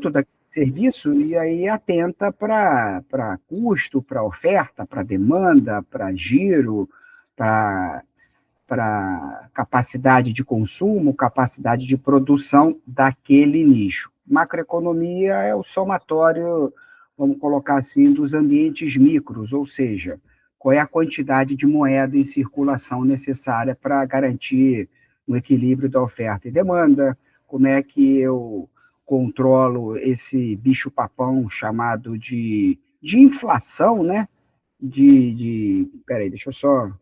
da serviço e aí atenta para custo, para oferta, para demanda, para giro, para capacidade de consumo, capacidade de produção daquele nicho. Macroeconomia é o somatório, vamos colocar assim, dos ambientes micros, ou seja, qual é a quantidade de moeda em circulação necessária para garantir o equilíbrio da oferta e demanda, como é que eu controlo esse bicho-papão chamado de inflação, né? Peraí, deixa eu só.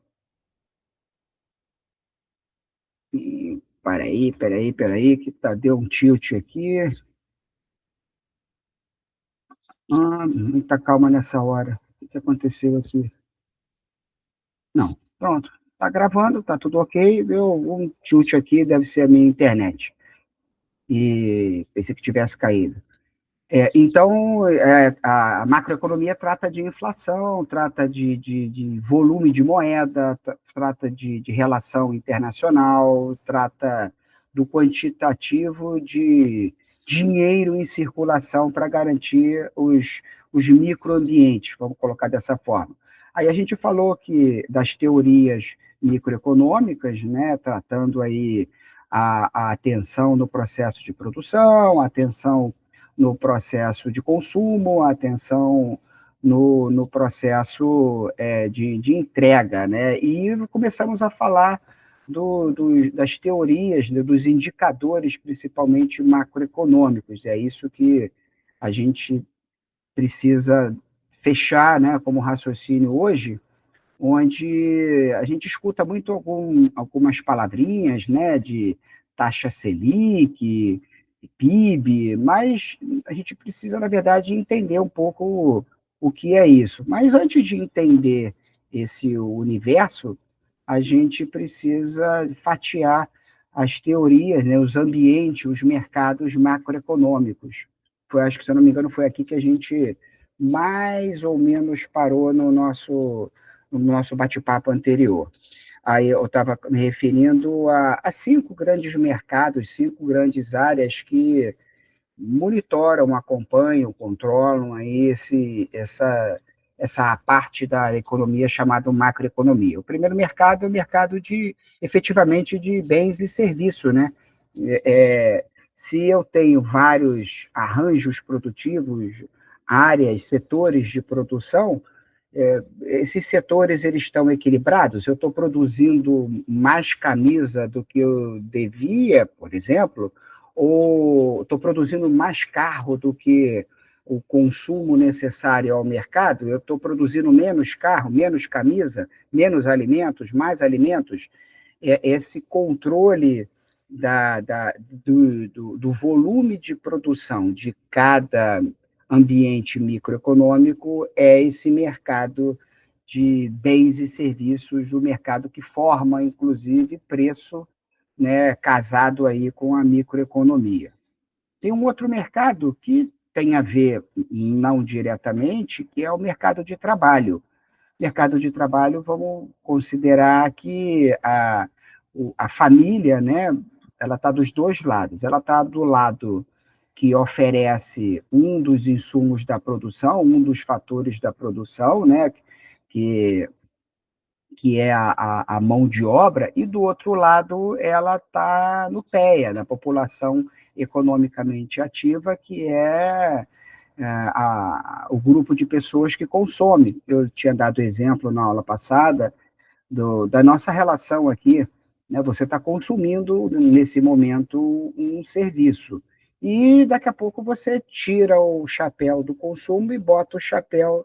Peraí, que deu um tilt aqui. Muita calma nessa hora. O que aconteceu aqui? Não, pronto. Tá gravando, tá tudo ok. Deu um tilt aqui, deve ser a minha internet. E pensei que tivesse caído. Então, a macroeconomia trata de inflação, trata de volume de moeda, trata de relação internacional, trata do quantitativo de dinheiro em circulação para garantir os microambientes, vamos colocar dessa forma. Aí a gente falou que das teorias microeconômicas, né, tratando aí a atenção no processo de produção, a atenção no processo de consumo, a atenção no processo de entrega, né? E começamos a falar das teorias, né, dos indicadores, principalmente macroeconômicos. É isso que a gente precisa fechar, né, como raciocínio hoje, onde a gente escuta muito algumas palavrinhas, né, de taxa Selic, PIB, mas a gente precisa, na verdade, entender um pouco o que é isso. Mas antes de entender esse universo, a gente precisa fatiar as teorias, né, os ambientes, os mercados macroeconômicos. Acho que, se eu não me engano, foi aqui que a gente mais ou menos parou no nosso bate-papo anterior. Aí eu estava me referindo a 5 grandes mercados, 5 grandes áreas que monitoram, acompanham, controlam aí essa parte da economia chamada macroeconomia. O primeiro mercado é o mercado efetivamente de bens e serviços, né? Se eu tenho vários arranjos produtivos, áreas, setores de produção, esses setores eles estão equilibrados? Eu estou produzindo mais camisa do que eu devia, por exemplo, ou estou produzindo mais carro do que o consumo necessário ao mercado? Eu estou produzindo menos carro, menos camisa, menos alimentos, mais alimentos? Esse controle do volume de produção de cada ambiente microeconômico é esse mercado de bens e serviços, o mercado que forma, inclusive, preço, né, casado aí com a microeconomia. Tem um outro mercado que tem a ver, não diretamente, que é o mercado de trabalho. Mercado de trabalho, vamos considerar que a família, né, ela está dos dois lados. Ela está do lado que oferece um dos insumos da produção, um dos fatores da produção, né, que, que é a mão de obra, e do outro lado ela está no PEA, na população economicamente ativa, que é o grupo de pessoas que consome. Eu tinha dado exemplo na aula passada da nossa relação aqui, né? Você está consumindo, nesse momento, um serviço. E daqui a pouco você tira o chapéu do consumo e bota o chapéu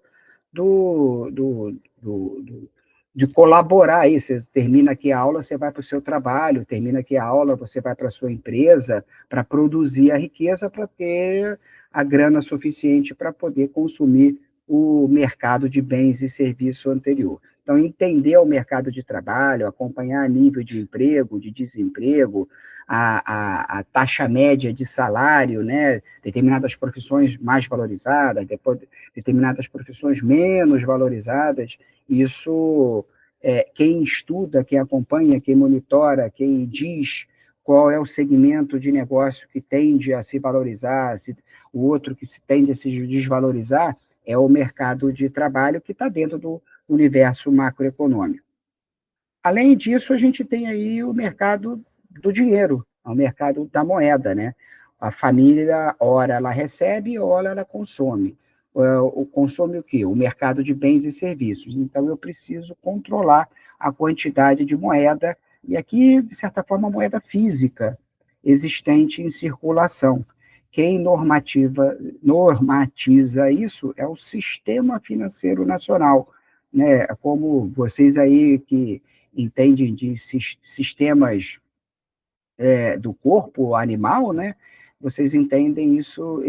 de colaborar aí. Você termina aqui a aula, você vai para o seu trabalho, termina aqui a aula, você vai para a sua empresa para produzir a riqueza, para ter a grana suficiente para poder consumir o mercado de bens e serviços anterior. Então, entender o mercado de trabalho, acompanhar nível de emprego, de desemprego, a taxa média de salário, né? Determinadas profissões mais valorizadas, depois determinadas profissões menos valorizadas. Isso, quem estuda, quem acompanha, quem monitora, quem diz qual é o segmento de negócio que tende a se valorizar, O outro que se tende a se desvalorizar é o mercado de trabalho, que está dentro do universo macroeconômico. Além disso, a gente tem aí o mercado do dinheiro, o mercado da moeda, né? A família, ora ela recebe, ora ela consome. Consome o quê? O mercado de bens e serviços. Então, eu preciso controlar a quantidade de moeda, e aqui, de certa forma, a moeda física existente em circulação. Quem normatiza isso é o Sistema Financeiro Nacional, né? Como vocês aí que entendem de sistemas do corpo animal, né? Vocês entendem isso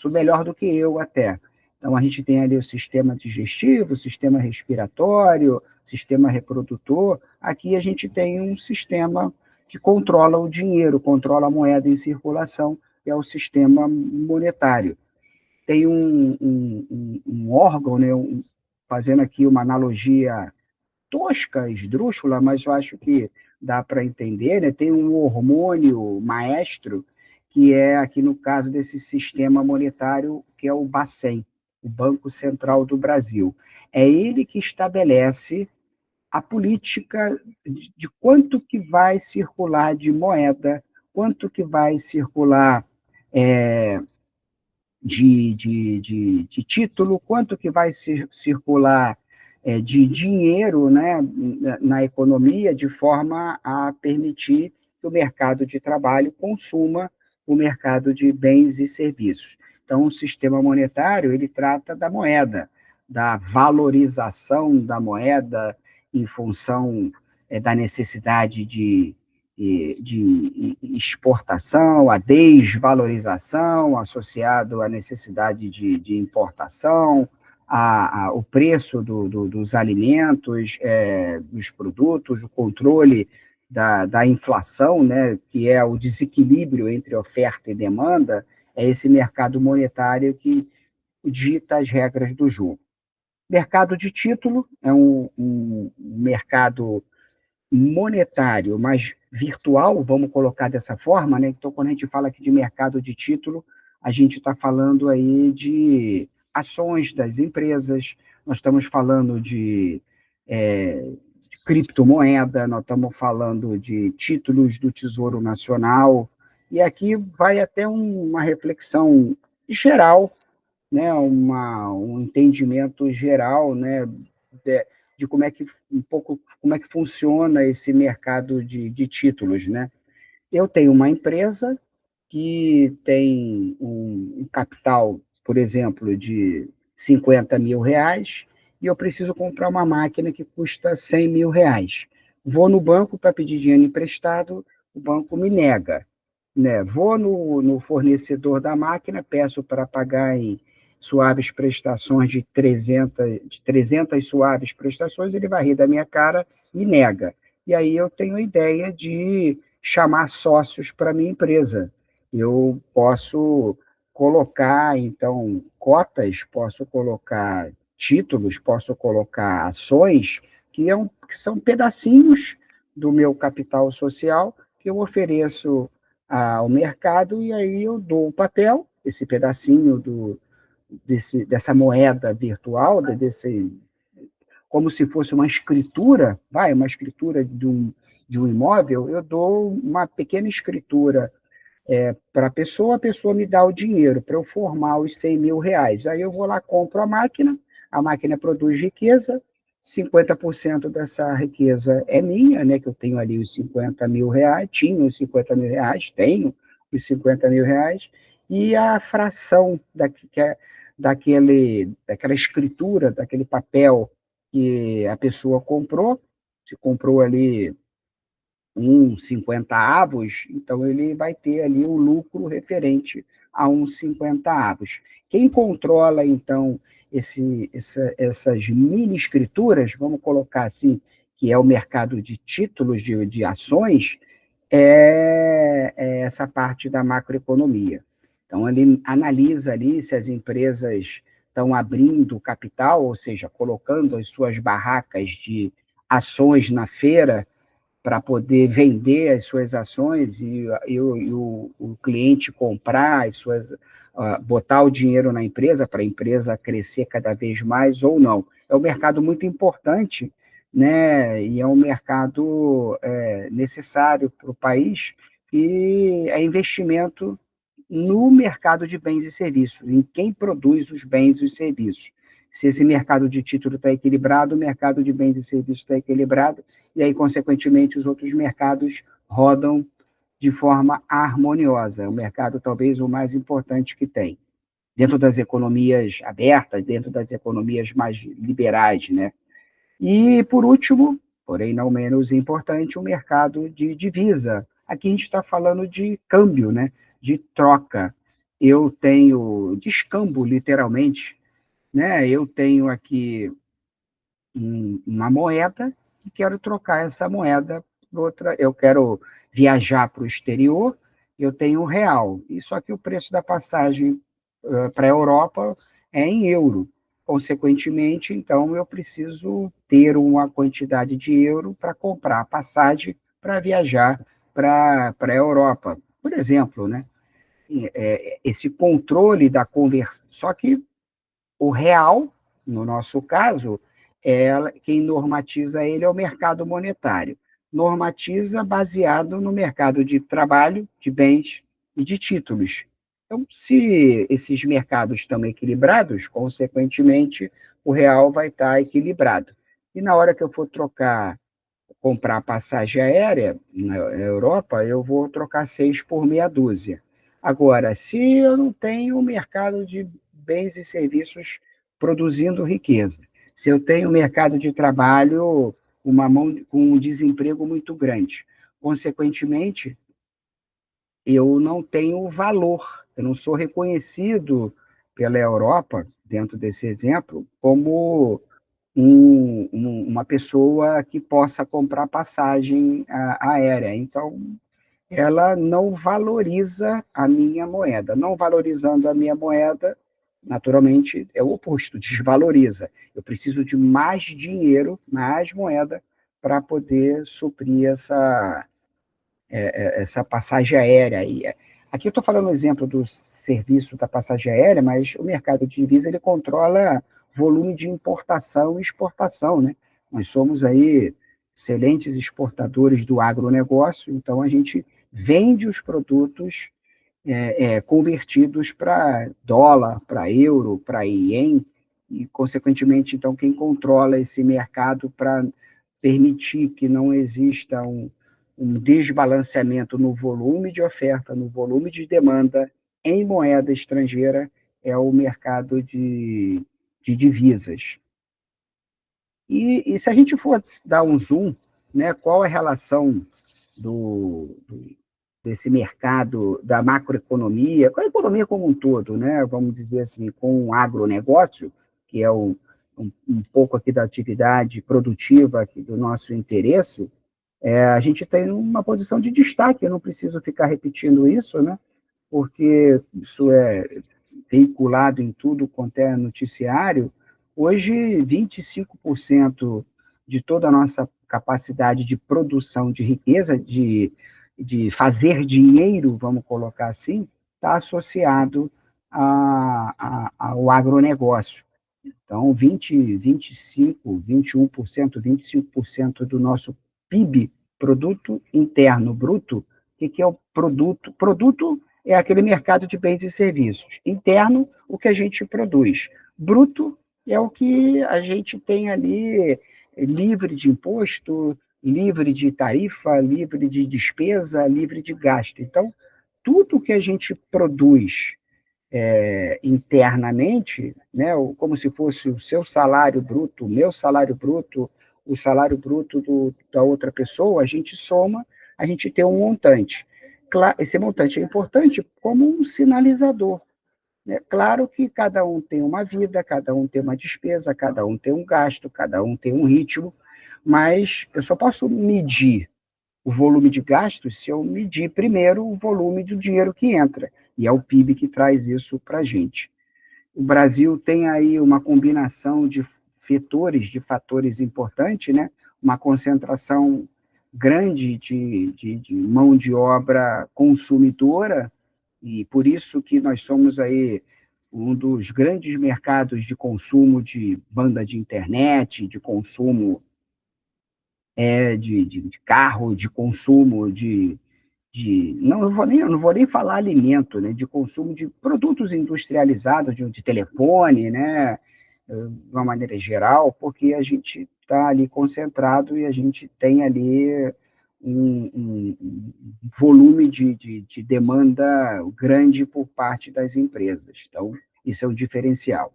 melhor do que eu até. Então, a gente tem ali o sistema digestivo, o sistema respiratório, sistema reprodutor. Aqui a gente tem um sistema que controla o dinheiro, controla a moeda em circulação, que é o sistema monetário. Tem um órgão, né, fazendo aqui uma analogia tosca, esdrúxula, mas eu acho que dá para entender, né? Tem um hormônio maestro, que é, aqui no caso desse sistema monetário, que é o Bacen, o Banco Central do Brasil. É ele que estabelece a política de quanto que vai circular de moeda, quanto que vai circular de título, quanto que vai circular de dinheiro, né, na economia, de forma a permitir que o mercado de trabalho consuma o mercado de bens e serviços. Então, o sistema monetário, ele trata da moeda, da valorização da moeda em função da necessidade de exportação, a desvalorização, associado à necessidade de importação, o preço dos alimentos, dos produtos, o controle da inflação, né, que é o desequilíbrio entre oferta e demanda. É esse mercado monetário que dita as regras do jogo. Mercado de título é um mercado monetário, mas virtual, vamos colocar dessa forma, né? Então, quando a gente fala aqui de mercado de título, a gente está falando aí de ações das empresas, nós estamos falando de criptomoeda, nós estamos falando de títulos do Tesouro Nacional, e aqui vai até uma reflexão geral, né, um entendimento geral, né, de como é que como é que funciona esse mercado de títulos, né? Eu tenho uma empresa que tem um capital, por exemplo, de 50 mil reais, e eu preciso comprar uma máquina que custa 100 mil reais. Vou no banco para pedir dinheiro emprestado, o banco me nega, né? Vou no fornecedor da máquina, peço para pagar em suaves prestações de 300 suaves prestações, ele vai rir da minha cara e nega. E aí eu tenho a ideia de chamar sócios para a minha empresa. Eu posso colocar, então, cotas, posso colocar títulos, posso colocar ações, que são pedacinhos do meu capital social que eu ofereço ao mercado, e aí eu dou o papel, esse pedacinho dessa moeda virtual, como se fosse uma escritura, uma escritura de um imóvel, eu dou uma pequena escritura para a pessoa me dá o dinheiro para eu formar os 100 mil reais. Aí eu vou lá, compro a máquina produz riqueza, 50% dessa riqueza é minha, né, que eu tenho ali os 50 mil reais, tinha os 50 mil reais, tenho os 50 mil reais, e a fração daquela escritura, daquele papel que a pessoa comprou, se comprou ali 50 avos, então ele vai ter ali um lucro referente a 50 avos. Quem controla, então, essas mini-escrituras, vamos colocar assim, que é o mercado de títulos de ações, é essa parte da macroeconomia. Então, ele analisa ali se as empresas estão abrindo capital, ou seja, colocando as suas barracas de ações na feira, para poder vender as suas ações e o cliente comprar botar o dinheiro na empresa para a empresa crescer cada vez mais ou não. É um mercado muito importante, né? E é um mercado necessário para o país, e é investimento no mercado de bens e serviços, em quem produz os bens e os serviços. Se esse mercado de título está equilibrado, o mercado de bens e serviços está equilibrado, e aí, consequentemente, os outros mercados rodam de forma harmoniosa. É o mercado, talvez, o mais importante que tem, dentro das economias abertas, dentro das economias mais liberais, né? E, por último, porém não menos importante, o mercado de divisa. Aqui a gente está falando de câmbio, né? De troca. Eu tenho descambo, literalmente, né? Eu tenho aqui uma moeda e quero trocar essa moeda por outra. Eu quero viajar para o exterior, eu tenho um real. E só que o preço da passagem para a Europa é em euro. Consequentemente, então, eu preciso ter uma quantidade de euro para comprar a passagem para viajar para a Europa, por exemplo, né? Esse controle da conversão. Só que o real, no nosso caso, quem normatiza ele é o mercado monetário. Normatiza baseado no mercado de trabalho, de bens e de títulos. Então, se esses mercados estão equilibrados, consequentemente, o real vai estar equilibrado. E na hora que eu for comprar passagem aérea na Europa, eu vou trocar 6 por meia dúzia. Agora, se eu não tenho um mercado de bens e serviços produzindo riqueza, se eu tenho um mercado de trabalho, uma mão com um desemprego muito grande, consequentemente, eu não tenho valor, eu não sou reconhecido pela Europa, dentro desse exemplo, como uma pessoa que possa comprar passagem aérea. Então, ela não valoriza a minha moeda. Não valorizando a minha moeda, naturalmente, é o oposto, desvaloriza. Eu preciso de mais dinheiro, mais moeda, para poder suprir essa passagem aérea. Aqui eu estou falando o exemplo do serviço da passagem aérea, mas o mercado de divisa ele controla volume de importação e exportação, né? Nós somos aí excelentes exportadores do agronegócio, então a gente vende os produtos convertidos para dólar, para euro, para ien, e, consequentemente, então, quem controla esse mercado para permitir que não exista um desbalanceamento no volume de oferta, no volume de demanda em moeda estrangeira, é o mercado de divisas. E se a gente for dar um zoom, né, qual é a relação desse mercado da macroeconomia, com a economia como um todo, né, vamos dizer assim, com o agronegócio, que é um pouco aqui da atividade produtiva aqui do nosso interesse, a gente tem uma posição de destaque, eu não preciso ficar repetindo isso, né, porque isso é veiculado em tudo quanto é noticiário. Hoje, 25% de toda a nossa capacidade de produção de riqueza, de fazer dinheiro, vamos colocar assim, está associado ao agronegócio. Então, 25, 21%, 25% do nosso PIB, Produto Interno Bruto. O que é o produto? Produto é aquele mercado de bens e serviços. Interno, o que a gente produz. Bruto é o que a gente tem ali livre de imposto, livre de tarifa, livre de despesa, livre de gasto. Então, tudo que a gente produz internamente, né, como se fosse o seu salário bruto, o meu salário bruto, o salário bruto da outra pessoa, a gente soma, a gente tem um montante. Esse montante é importante como um sinalizador. Né? Claro que cada um tem uma vida, cada um tem uma despesa, cada um tem um gasto, cada um tem um ritmo, mas eu só posso medir o volume de gastos se eu medir primeiro o volume do dinheiro que entra, e é o PIB que traz isso para a gente. O Brasil tem aí uma combinação de fatores importantes, né? Uma concentração grande de mão de obra consumidora, E por isso que nós somos aí um dos grandes mercados de consumo de banda de internet, de consumo de carro, de consumo não, não vou nem falar alimento, né, de consumo de produtos industrializados, de telefone, né, de uma maneira geral, porque a gente está ali concentrado e a gente tem ali um volume de demanda grande por parte das empresas. Então, isso é o diferencial.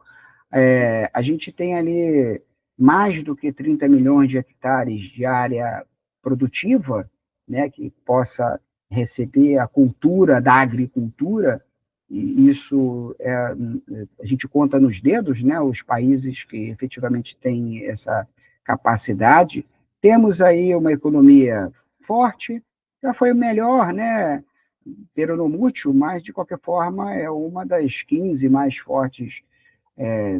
A gente tem ali mais do que 30 milhões de hectares de área produtiva, né, que possa receber a cultura da agricultura, e isso a gente conta nos dedos, né, os países que efetivamente têm essa capacidade. Temos aí uma economia forte, já foi o melhor, né, peronomútil, mas de qualquer forma é uma das 15 mais fortes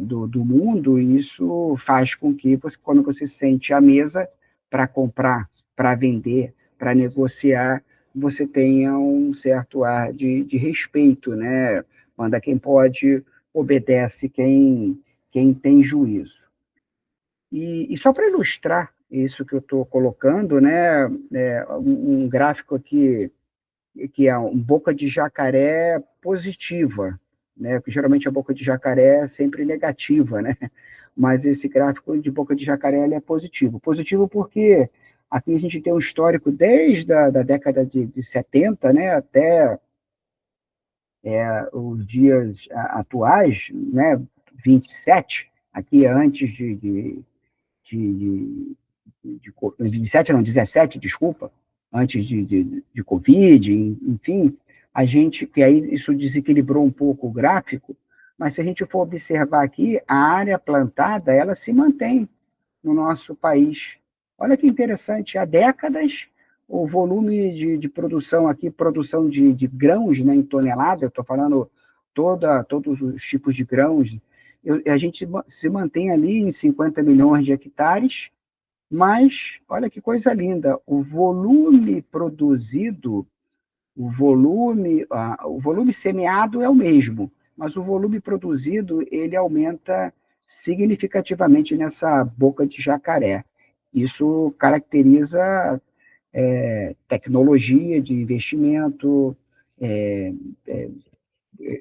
do mundo, e isso faz com que, quando você sente à mesa para comprar, para vender, para negociar, você tenha um certo ar de respeito, né? Manda quem pode, obedece quem tem juízo. E só para ilustrar isso que eu estou colocando, né, um gráfico aqui que é um boca de jacaré positiva, né? Porque geralmente a boca de jacaré é sempre negativa, né? Mas esse gráfico de boca de jacaré ele é positivo. Positivo porque aqui a gente tem um histórico desde da década de 70, né, até os dias atuais, né, 27, aqui antes de, de 27, não, 17, desculpa, antes de Covid, enfim, a gente, que aí isso desequilibrou um pouco o gráfico, mas se a gente for observar aqui, a área plantada, ela se mantém no nosso país. Olha que interessante, há décadas, o volume de produção aqui, produção de grãos, né, em tonelada, eu estou falando todos os tipos de grãos, a gente se mantém ali em 50 milhões de hectares, mas, olha que coisa linda, o volume produzido, o volume semeado é o mesmo, mas o volume produzido, ele aumenta significativamente nessa boca de jacaré. Isso caracteriza tecnologia de investimento, é,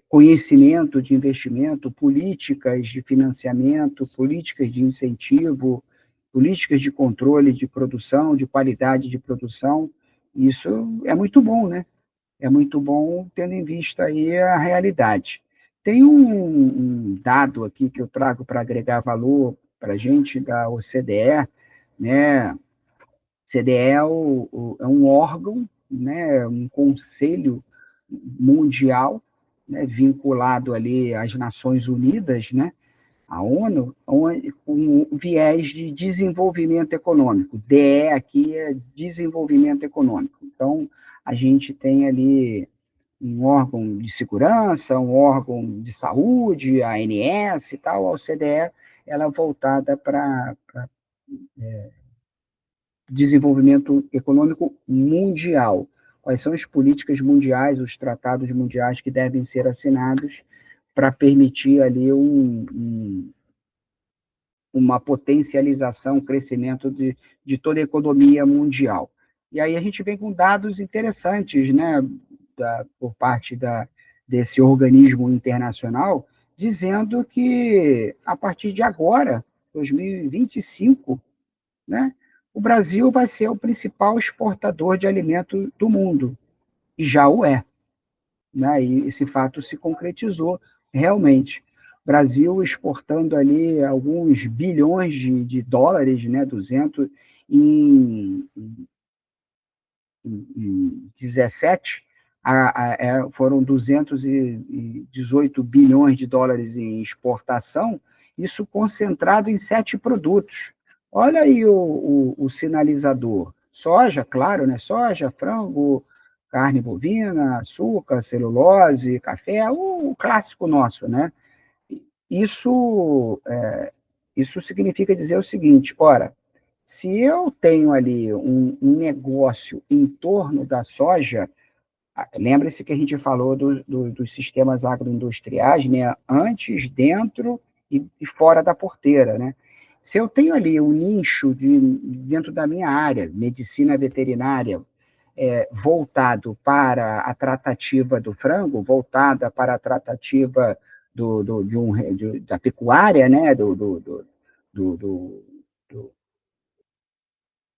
conhecimento de investimento, políticas de financiamento, políticas de incentivo, políticas de controle de produção, de qualidade de produção. Isso é muito bom, né? É muito bom tendo em vista aí a realidade. Tem um dado aqui que eu trago para agregar valor para a gente da OCDE, né? CDE é um órgão, né, um conselho mundial, né, vinculado ali às Nações Unidas, né, a ONU, com um viés de desenvolvimento econômico. DE aqui é desenvolvimento econômico. Então, a gente tem ali um órgão de segurança, um órgão de saúde, a ANS e tal, a OCDE, ela é voltada para desenvolvimento econômico mundial. Quais são as políticas mundiais, os tratados mundiais que devem ser assinados para permitir ali uma potencialização, um crescimento de toda a economia mundial. E aí a gente vem com dados interessantes, né, por parte desse organismo internacional, dizendo que a partir de agora, 2025, né, o Brasil vai ser o principal exportador de alimento do mundo, e já o é, né? E esse fato se concretizou realmente. Brasil exportando ali alguns bilhões de dólares, né, 200, em, em 17, foram 218 bilhões de dólares em exportação, isso concentrado em 7 produtos. Olha aí o sinalizador. Soja, claro, né? Soja, frango, carne bovina, açúcar, celulose, café, o clássico nosso, né? Isso, isso significa dizer o seguinte, ora, se eu tenho ali um negócio em torno da soja, Lembre-se que a gente falou dos sistemas agroindustriais, né? Antes, dentro e fora da porteira, né? Se eu tenho ali um nicho dentro da minha área, medicina veterinária, voltado para a tratativa do frango, voltada para a tratativa da pecuária, né? Do, do, do,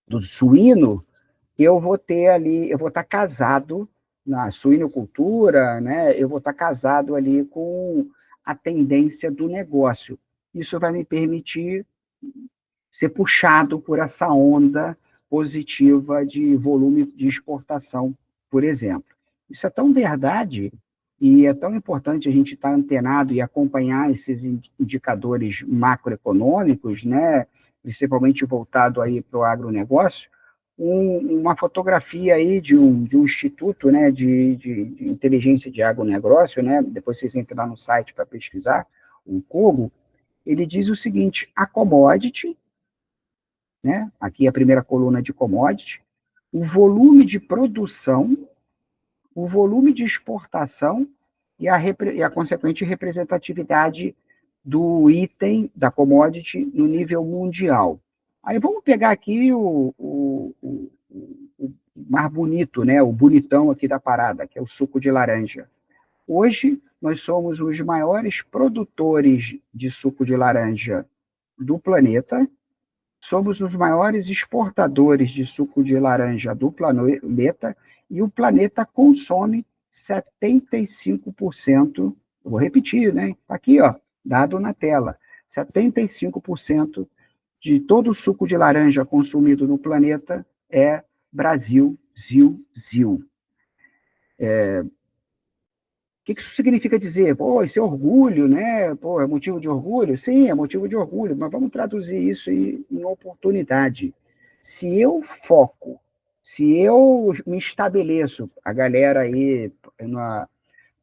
do suíno, eu vou ter ali, eu vou estar casado na suinocultura, né? Eu vou estar casado ali com a tendência do negócio. Isso vai me permitir ser puxado por essa onda positiva de volume de exportação, por exemplo. Isso é tão verdade e é tão importante a gente estar antenado e acompanhar esses indicadores macroeconômicos, né, principalmente voltado aí para o agronegócio, uma fotografia aí de um instituto, né, de inteligência de agronegócio, né, depois vocês entram lá no site para pesquisar, o Kogo, ele diz o seguinte: a commodity, né? Aqui é a primeira coluna de commodity, o volume de produção, o volume de exportação e a consequente representatividade do item, da commodity, no nível mundial. Aí vamos pegar aqui o mais bonito, né? O bonitão aqui da parada, que é o suco de laranja. Hoje, nós somos os maiores produtores de suco de laranja do planeta, somos os maiores exportadores de suco de laranja do planeta e o planeta consome 75%, vou repetir, né? Aqui, ó, dado na tela, 75% de todo o suco de laranja consumido no planeta é Brasil, Zil, Zil. O que isso significa dizer? Pô, esse é orgulho, né? Pô, é motivo de orgulho? Sim, é motivo de orgulho, mas vamos traduzir isso em oportunidade. Se eu foco, se eu me estabeleço, a galera aí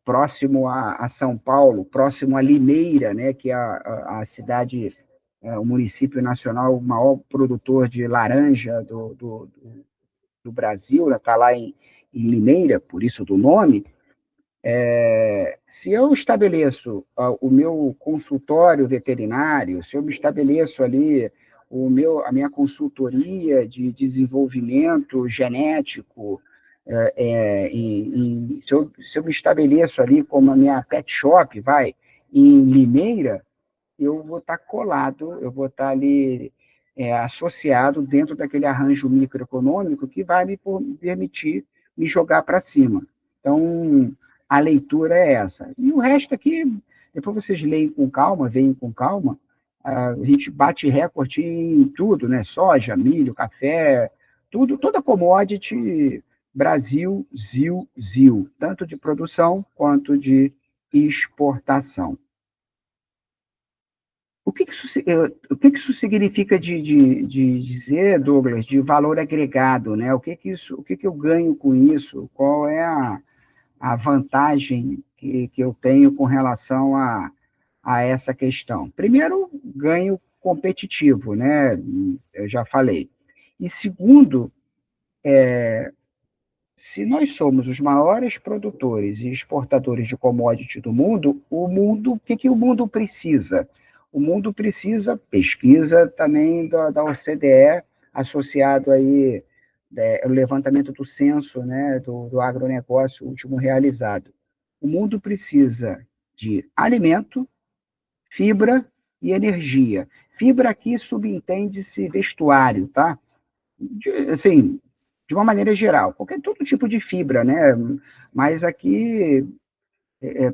próximo a São Paulo, próximo a Limeira, né, que é a cidade, o município nacional, o maior produtor de laranja do Brasil, está lá em Limeira, por isso do nome. Se eu estabeleço o meu consultório veterinário, se eu me estabeleço ali a minha consultoria de desenvolvimento genético, se eu me estabeleço ali como a minha pet shop, em Limeira, eu vou estar colado, eu vou estar ali associado dentro daquele arranjo microeconômico que vai me permitir me jogar para cima. Então, a leitura é essa. E o resto aqui, depois vocês leem com calma, veem com calma, a gente bate recorde em tudo, né? Soja, milho, café, tudo, toda commodity, Brasil, Zil, Zil, tanto de produção quanto de exportação. O que que isso significa de dizer, Douglas, de valor agregado, né? O que que eu ganho com isso? Qual é a vantagem que eu tenho com relação a essa questão? Primeiro, ganho competitivo, né? Eu já falei. E segundo, se nós somos os maiores produtores e exportadores de commodity do mundo, o que o mundo precisa? O mundo precisa, pesquisa também da OCDE, associado aí o levantamento do censo, né, do agronegócio último realizado. O mundo precisa de alimento, fibra e energia. Fibra aqui subentende-se vestuário, tá? Assim, de uma maneira geral, todo tipo de fibra, né? Mas aqui,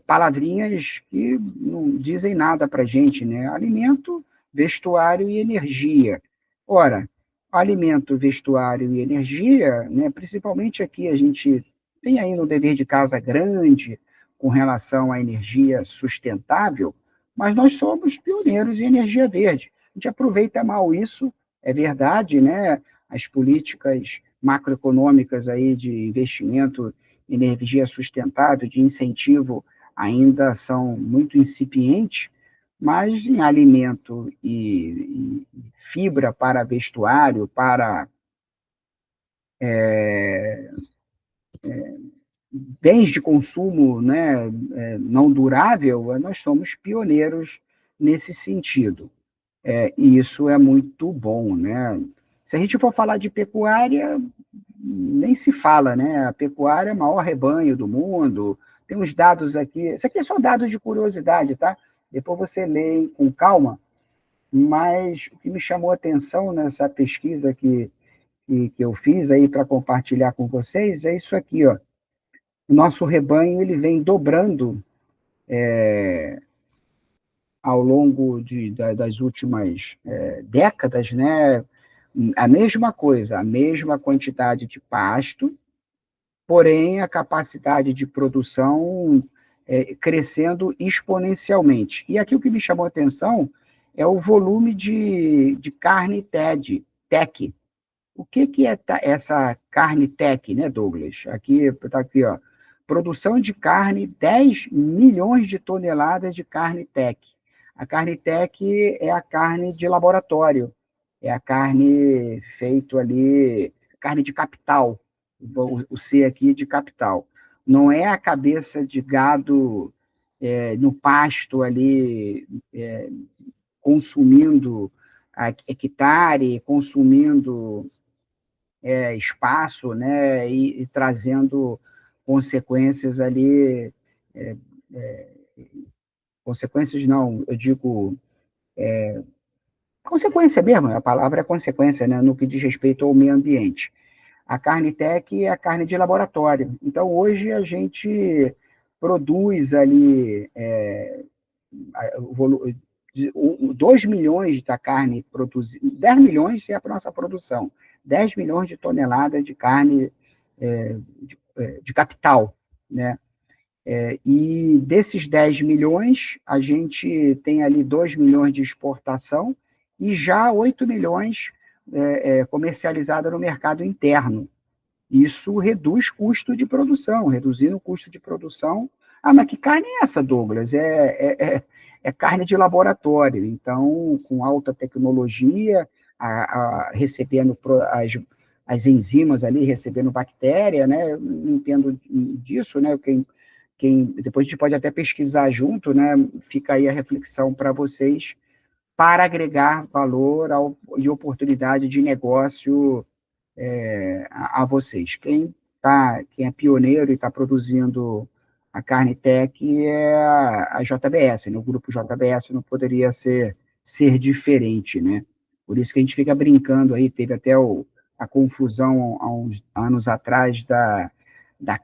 palavrinhas que não dizem nada para a gente, né? Alimento, vestuário e energia. Ora, alimento, vestuário e energia, né? Principalmente aqui a gente tem aí no dever de casa grande com relação à energia sustentável, mas nós somos pioneiros em energia verde. A gente aproveita mal isso, é verdade, né? As políticas macroeconômicas aí de investimento em energia sustentável, de incentivo, ainda são muito incipientes, mas em alimento e fibra para vestuário, para bens de consumo, né, não durável, nós somos pioneiros nesse sentido. E isso é muito bom, né? Se a gente for falar de pecuária, nem se fala, né? A pecuária é o maior rebanho do mundo. Tem uns dados aqui, isso aqui é só dados de curiosidade, tá? Depois você lê com calma, mas o que me chamou a atenção nessa pesquisa que eu fiz aí para compartilhar com vocês é isso aqui, ó. O nosso rebanho ele vem dobrando ao longo das últimas décadas, né? A mesma coisa, a mesma quantidade de pasto, porém a capacidade de produção crescendo exponencialmente. E aqui o que me chamou a atenção é o volume de carne TEC. O que é essa carne TEC, né, Douglas? Aqui está aqui, ó. Produção de carne, 10 milhões de toneladas de carne TEC. A carne TEC é a carne de laboratório, é a carne feita ali, carne de capital, o C aqui de capital. Não é a cabeça de gado no pasto ali, consumindo hectare, consumindo espaço, né, e trazendo consequências ali, é, é, consequências não, eu digo consequência mesmo, a palavra é consequência, né, no que diz respeito ao meio ambiente. A carne tech é a carne de laboratório. Então, hoje a gente produz ali 2 milhões da carne produzida, 10 milhões é a nossa produção, 10 milhões de toneladas de carne de capital, né? E desses 10 milhões, a gente tem ali 2 milhões de exportação e já 8 milhões comercializada no mercado interno. Isso reduz custo de produção, reduzindo o custo de produção. Ah, mas que carne é essa, Douglas? É carne de laboratório, então, com alta tecnologia, recebendo as enzimas ali, recebendo bactéria, né? Eu não entendo disso, né? Depois a gente pode até pesquisar junto, né? Fica aí a reflexão para vocês, para agregar valor e oportunidade de negócio a vocês. Quem é pioneiro e está produzindo a carne tech é a JBS, né? O grupo JBS não poderia ser diferente, né? Por isso que a gente fica brincando aí, teve até a confusão há uns anos atrás da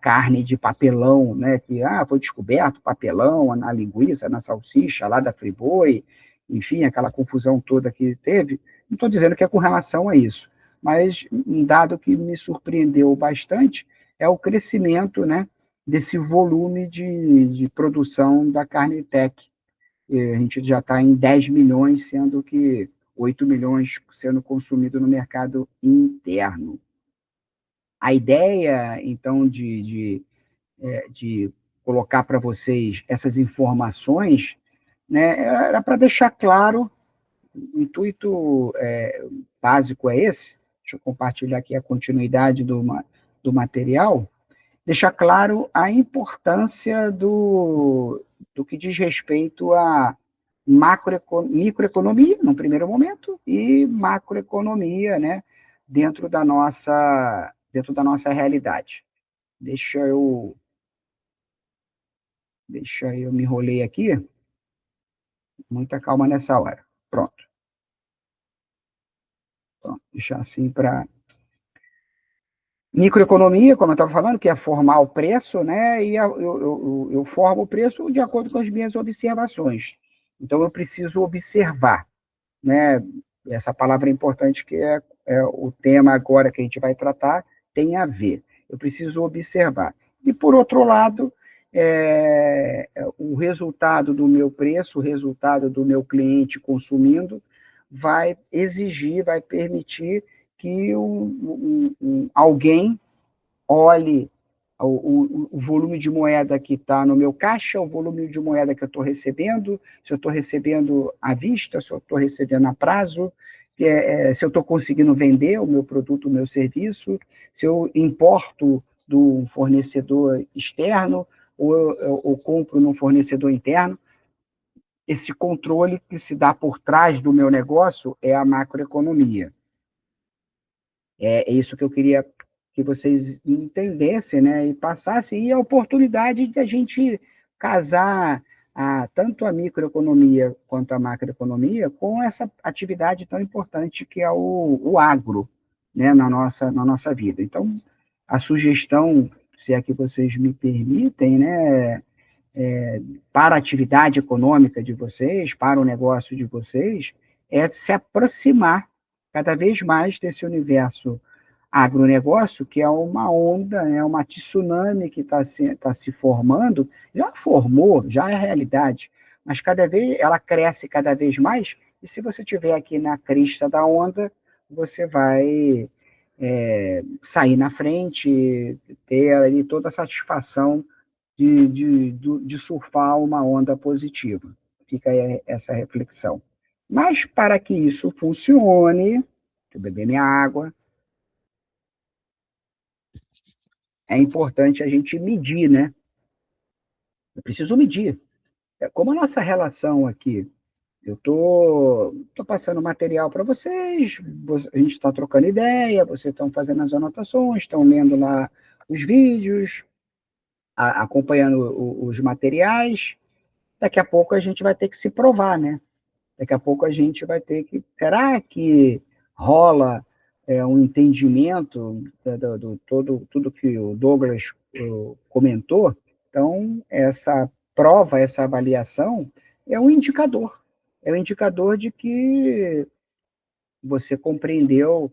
carne de papelão, né? Que foi descoberto papelão na linguiça, na salsicha lá da Friboi, enfim, aquela confusão toda que teve. Não estou dizendo que é com relação a isso, mas um dado que me surpreendeu bastante é o crescimento, né, desse volume de produção da carne tech. A gente já está em 10 milhões, sendo que 8 milhões sendo consumido no mercado interno. A ideia, então, de colocar para vocês essas informações, né, era para deixar claro, o intuito básico é esse. Deixa eu compartilhar aqui a continuidade do material, deixar claro a importância do que diz respeito a microeconomia, no primeiro momento, e macroeconomia, né, dentro da nossa realidade. Deixa eu me enrolei aqui, muita calma nessa hora. Pronto. Então, deixar assim para microeconomia, como eu estava falando, que é formar o preço, né? E eu formo o preço de acordo com as minhas observações. Então, eu preciso observar, né? Essa palavra é importante, que é o tema agora que a gente vai tratar, tem a ver. Eu preciso observar. E, por outro lado, o resultado do meu preço, o resultado do meu cliente consumindo, vai exigir, vai permitir que alguém olhe o volume de moeda que está no meu caixa, o volume de moeda que eu estou recebendo, se eu estou recebendo à vista, se eu estou recebendo a prazo, se eu estou conseguindo vender o meu produto, o meu serviço, se eu importo do fornecedor externo, ou compro num fornecedor interno. Esse controle que se dá por trás do meu negócio é a macroeconomia. É isso que eu queria que vocês entendessem, né, e passassem, e a oportunidade de a gente casar tanto a microeconomia quanto a macroeconomia com essa atividade tão importante que é o agro, né, na nossa vida. Então, a sugestão, se é que vocês me permitem, né, para a atividade econômica de vocês, para o negócio de vocês, é se aproximar cada vez mais desse universo agronegócio, que é uma onda, é uma tsunami que está se formando, já formou, já é realidade, mas cada vez ela cresce cada vez mais, e se você estiver aqui na crista da onda, você vai sair na frente, ter ali toda a satisfação de surfar uma onda positiva. Fica aí essa reflexão. Mas para que isso funcione, deixa eu beber minha água, é importante a gente medir, né? Eu preciso medir. Como a nossa relação aqui, eu tô passando material para vocês, a gente está trocando ideia, vocês estão fazendo as anotações, estão lendo lá os vídeos, acompanhando os materiais. Daqui a pouco a gente vai ter que se provar, né? Daqui a pouco a gente vai ter que. Será que rola um entendimento tudo que o Douglas comentou? Então, essa prova, essa avaliação é um indicador. É um indicador de que você compreendeu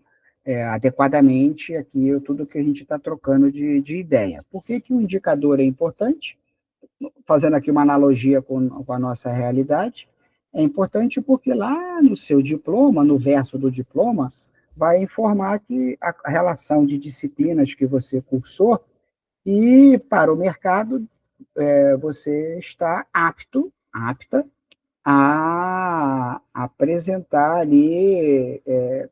adequadamente aqui tudo que a gente está trocando de ideia. Por que, que o indicador é importante? Fazendo aqui uma analogia com a nossa realidade, é importante porque lá no seu diploma, no verso do diploma, vai informar que a relação de disciplinas que você cursou e para o mercado você está apta a apresentar ali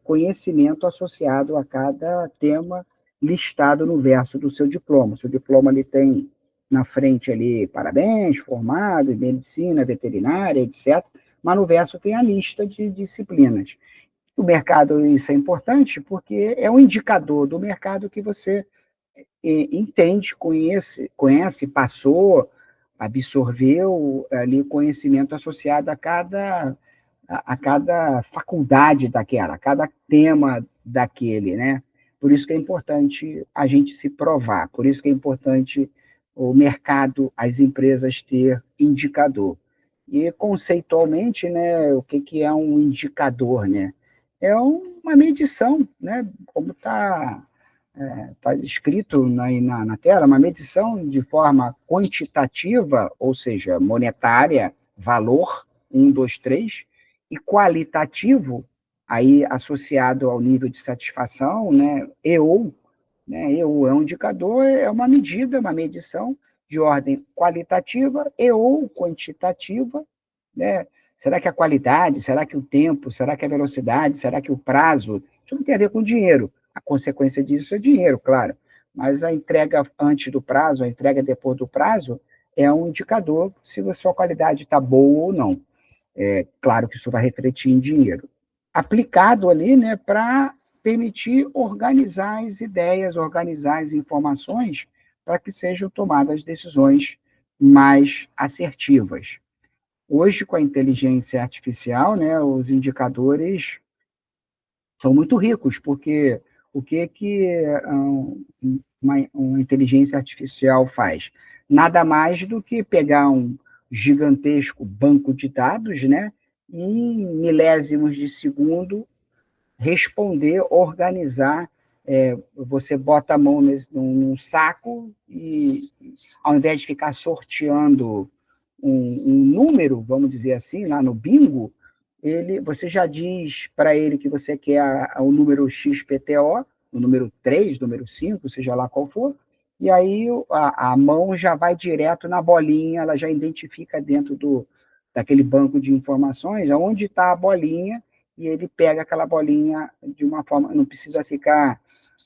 conhecimento associado a cada tema listado no verso do seu diploma. O seu diploma ele tem na frente ali, parabéns, formado em medicina, veterinária, etc. Mas no verso tem a lista de disciplinas. O mercado, isso é importante porque é um indicador do mercado que você entende, conhece, passou, absorveu ali conhecimento associado a cada faculdade daquela, a cada tema daquele, né? Por isso que é importante a gente se provar, por isso que é importante o mercado, as empresas ter indicador. E conceitualmente, né, o que é um indicador, né? É uma medição, né? Como está escrito na tela, uma medição de forma quantitativa, ou seja, monetária, valor, 1, 2, 3, e qualitativo, aí associado ao nível de satisfação, né, EU é um indicador, é uma medida, uma medição de ordem qualitativa e ou quantitativa, né? Será que a qualidade, será que o tempo, será que a velocidade, será que o prazo, isso não tem a ver com dinheiro. A consequência disso é dinheiro, claro. Mas a entrega antes do prazo, a entrega depois do prazo, é um indicador se a sua qualidade está boa ou não. Claro que isso vai refletir em dinheiro. Aplicado ali, né, para permitir organizar as ideias, organizar as informações, para que sejam tomadas decisões mais assertivas. Hoje, com a inteligência artificial, né, os indicadores são muito ricos, porque o que uma inteligência artificial faz? Nada mais do que pegar um gigantesco banco de dados, né, e em milésimos de segundo responder, organizar. Você bota a mão num saco e, ao invés de ficar sorteando um número, vamos dizer assim, lá no bingo, você já diz para ele que você quer o número XPTO, o número 3, número 5, seja lá qual for, e aí a mão já vai direto na bolinha, ela já identifica dentro daquele banco de informações onde está a bolinha, e ele pega aquela bolinha de uma forma, não precisa ficar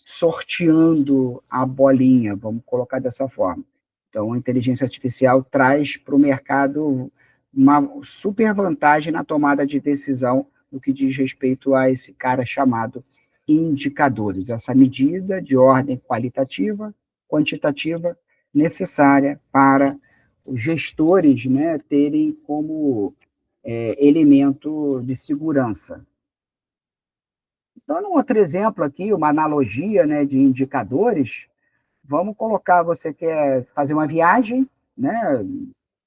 sorteando a bolinha, vamos colocar dessa forma. Então, a inteligência artificial traz para o mercado uma super vantagem na tomada de decisão no que diz respeito a esse cara chamado indicadores, essa medida de ordem qualitativa, quantitativa, necessária para os gestores, né, terem como elemento de segurança. Dando um outro exemplo aqui, uma analogia, né, de indicadores, vamos colocar, você quer fazer uma viagem, né,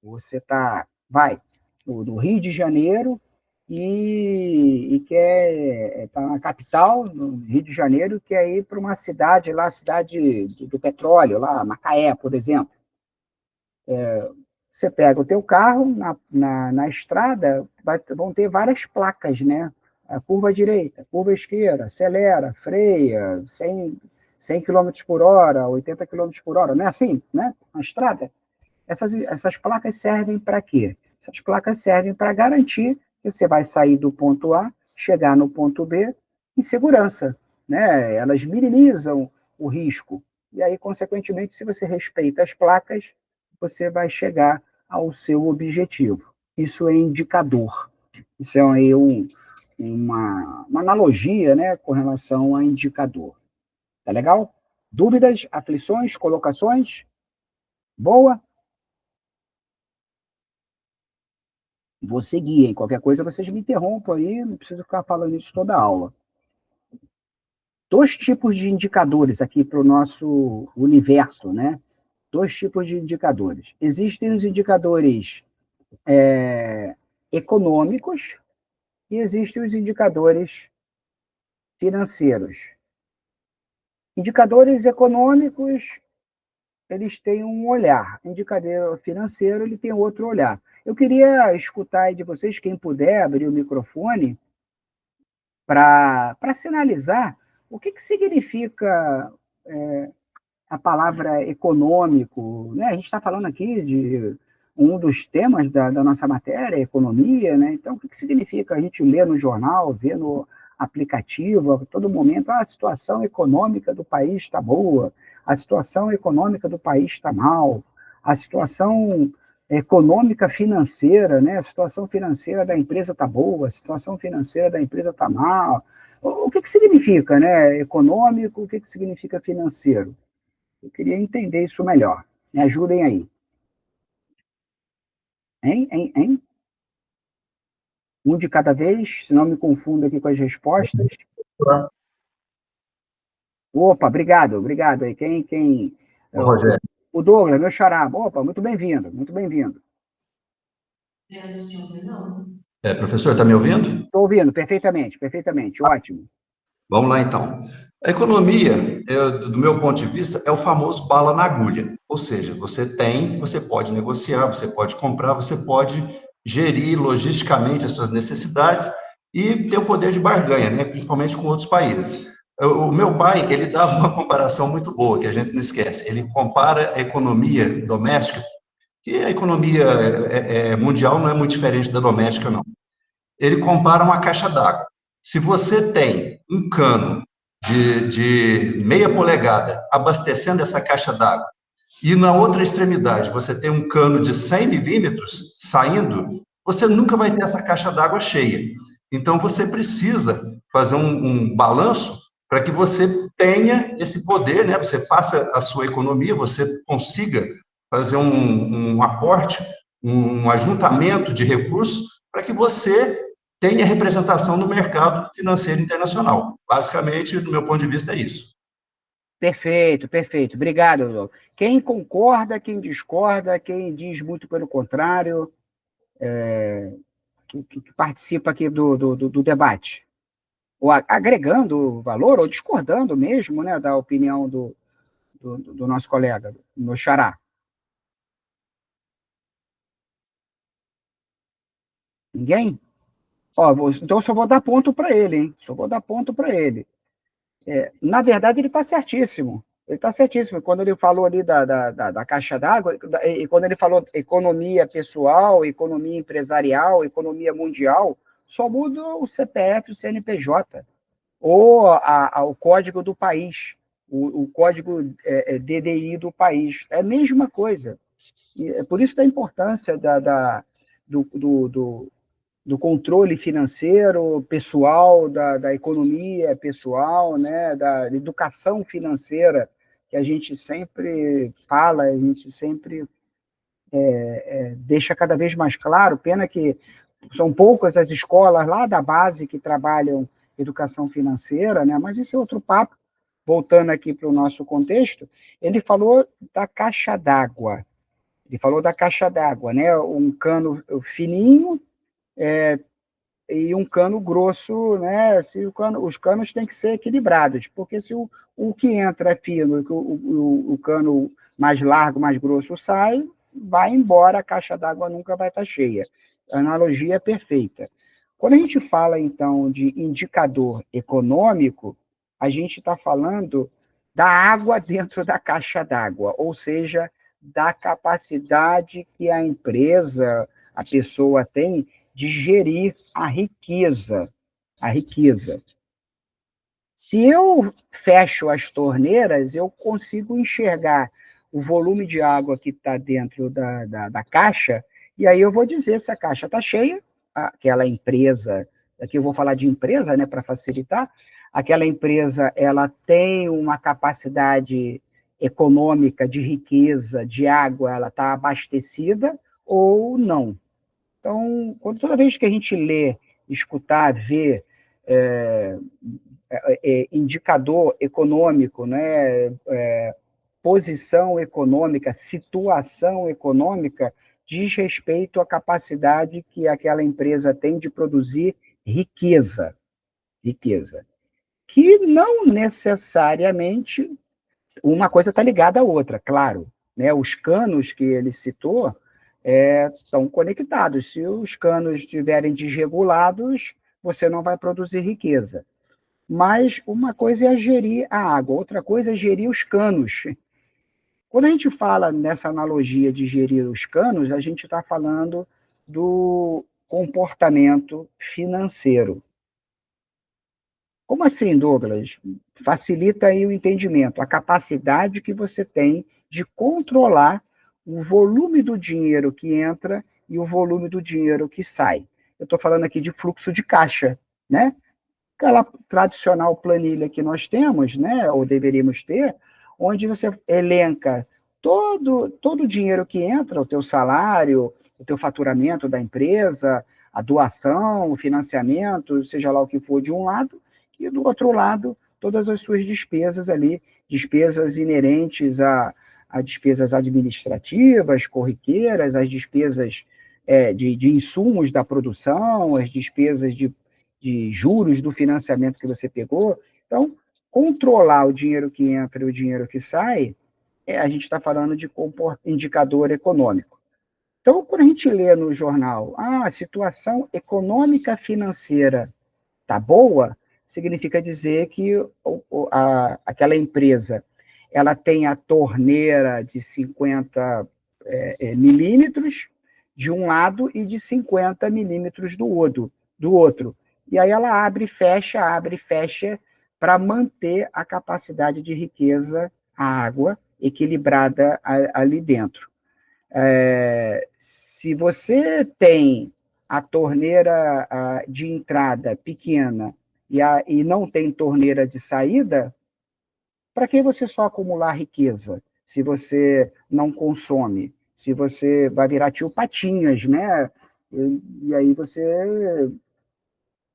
você vai no Rio de Janeiro e quer estar na capital, no Rio de Janeiro, quer ir para uma cidade lá, cidade do petróleo, lá, Macaé, por exemplo. Você pega o teu carro, na estrada, vão ter várias placas, né? A curva direita, curva esquerda, acelera, freia, 100 km por hora, 80 km por hora, não é assim, né? Na estrada. Essas placas servem para quê? Essas placas servem para garantir que você vai sair do ponto A, chegar no ponto B em segurança, né? Elas minimizam o risco. E aí, consequentemente, se você respeita as placas, você vai chegar ao seu objetivo. Isso é indicador. Isso é aí uma analogia, né, com relação a indicador. Tá legal? Dúvidas, aflições, colocações? Boa? Vou seguir, hein? Qualquer coisa vocês me interrompam aí, não preciso ficar falando isso toda a aula. 2 tipos de indicadores aqui para o nosso universo, né? 2 tipos de indicadores. Existem os indicadores econômicos e existem os indicadores financeiros. Indicadores econômicos, eles têm um olhar. Indicador financeiro, ele tem outro olhar. Eu queria escutar aí de vocês, quem puder abrir o microfone, para sinalizar o que significa a palavra econômico, né? A gente está falando aqui de um dos temas da nossa matéria, economia, né? Então, o que significa? A gente lê no jornal, vê no aplicativo, a todo momento, a situação econômica do país está boa, a situação econômica do país está mal, a situação econômica financeira, né? A situação financeira da empresa está boa, a situação financeira da empresa está mal. O que significa, né? Econômico, o que significa financeiro? Eu queria entender isso melhor. Me ajudem aí. Hein? Um de cada vez, se não me confundo aqui com as respostas. Opa, obrigado aí. Quem? Ô, Rogério. O Douglas, meu xará. Opa, muito bem-vindo, muito bem-vindo. Professor, está me ouvindo? Estou ouvindo, perfeitamente, ótimo. Vamos lá, então. A economia, do meu ponto de vista, é o famoso bala na agulha. Ou seja, você pode negociar, você pode comprar, você pode gerir logisticamente as suas necessidades e ter o poder de barganha, né? Principalmente com outros países. O meu pai, ele dava uma comparação muito boa, que a gente não esquece. Ele compara a economia doméstica, que a economia mundial não é muito diferente da doméstica, não. Ele compara uma caixa d'água. Se você tem um cano de meia polegada abastecendo essa caixa d'água e na outra extremidade você tem um cano de 100 milímetros saindo, você nunca vai ter essa caixa d'água cheia. Então você precisa fazer um balanço para que você tenha esse poder, né? Você faça a sua economia, você consiga fazer um aporte, um ajuntamento de recursos para que você tenha representação no mercado financeiro internacional. Basicamente, do meu ponto de vista, é isso. Perfeito. Obrigado, Douglas. Quem concorda, quem discorda, quem diz muito pelo contrário, que participa aqui do debate? Ou agregando valor, ou discordando mesmo, né, da opinião do nosso colega, do meu xará. Ninguém? Então, eu só vou dar ponto para ele, hein? Na verdade, ele está certíssimo. Quando ele falou ali da caixa d'água, e quando ele falou economia pessoal, economia empresarial, economia mundial, só muda o CPF e o CNPJ, ou o código do país. o código DDI do país. É a mesma coisa. E é por isso da importância do controle financeiro pessoal, da economia pessoal, né, da educação financeira, que a gente sempre fala, a gente sempre deixa cada vez mais claro. Pena que são poucas as escolas lá da base que trabalham educação financeira, né? Mas isso é outro papo. Voltando aqui para o nosso contexto, ele falou da caixa d'água. Ele falou da caixa d'água, né? Um cano fininho e um cano grosso, né? Se os canos têm que ser equilibrados, porque se o que entra é fino, o cano mais largo, mais grosso sai, vai embora, a caixa d'água nunca vai estar cheia. A analogia é perfeita. Quando a gente fala, então, de indicador econômico, a gente está falando da água dentro da caixa d'água, ou seja, da capacidade que a empresa, a pessoa tem de gerir a riqueza. A riqueza. Se eu fecho as torneiras, eu consigo enxergar o volume de água que está dentro da caixa, e aí eu vou dizer se a caixa está cheia, aquela empresa, aqui eu vou falar de empresa, né, para facilitar, aquela empresa ela tem uma capacidade econômica de riqueza, de água, ela está abastecida ou não. Então, toda vez que a gente lê, escutar, ver indicador econômico, né, posição econômica, situação econômica, diz respeito à capacidade que aquela empresa tem de produzir riqueza. Riqueza. Que não necessariamente uma coisa está ligada à outra, claro. Né? Os canos que ele citou estão conectados. Se os canos estiverem desregulados, você não vai produzir riqueza. Mas uma coisa é gerir a água, outra coisa é gerir os canos. Quando a gente fala nessa analogia de gerir os canos, a gente está falando do comportamento financeiro. Como assim, Douglas? Facilita aí o entendimento, a capacidade que você tem de controlar o volume do dinheiro que entra e o volume do dinheiro que sai. Eu estou falando aqui de fluxo de caixa, né? Aquela tradicional planilha que nós temos, né, ou deveríamos ter, onde você elenca todo o dinheiro que entra, o teu salário, o teu faturamento da empresa, a doação, o financiamento, seja lá o que for de um lado, e do outro lado, todas as suas despesas ali, despesas inerentes a despesas administrativas, corriqueiras, as despesas de insumos da produção, as despesas de juros do financiamento que você pegou. Então, controlar o dinheiro que entra e o dinheiro que sai, a gente está falando de indicador econômico. Então, quando a gente lê no jornal, a situação econômica financeira está boa, significa dizer que aquela empresa ela tem a torneira de 50 milímetros de um lado e de 50 milímetros do outro. E aí ela abre e fecha para manter a capacidade de riqueza, a água, equilibrada ali dentro. Se você tem a torneira de entrada pequena e não tem torneira de saída, para que você só acumular riqueza se você não consome? Se você vai virar tio Patinhas, né? E aí você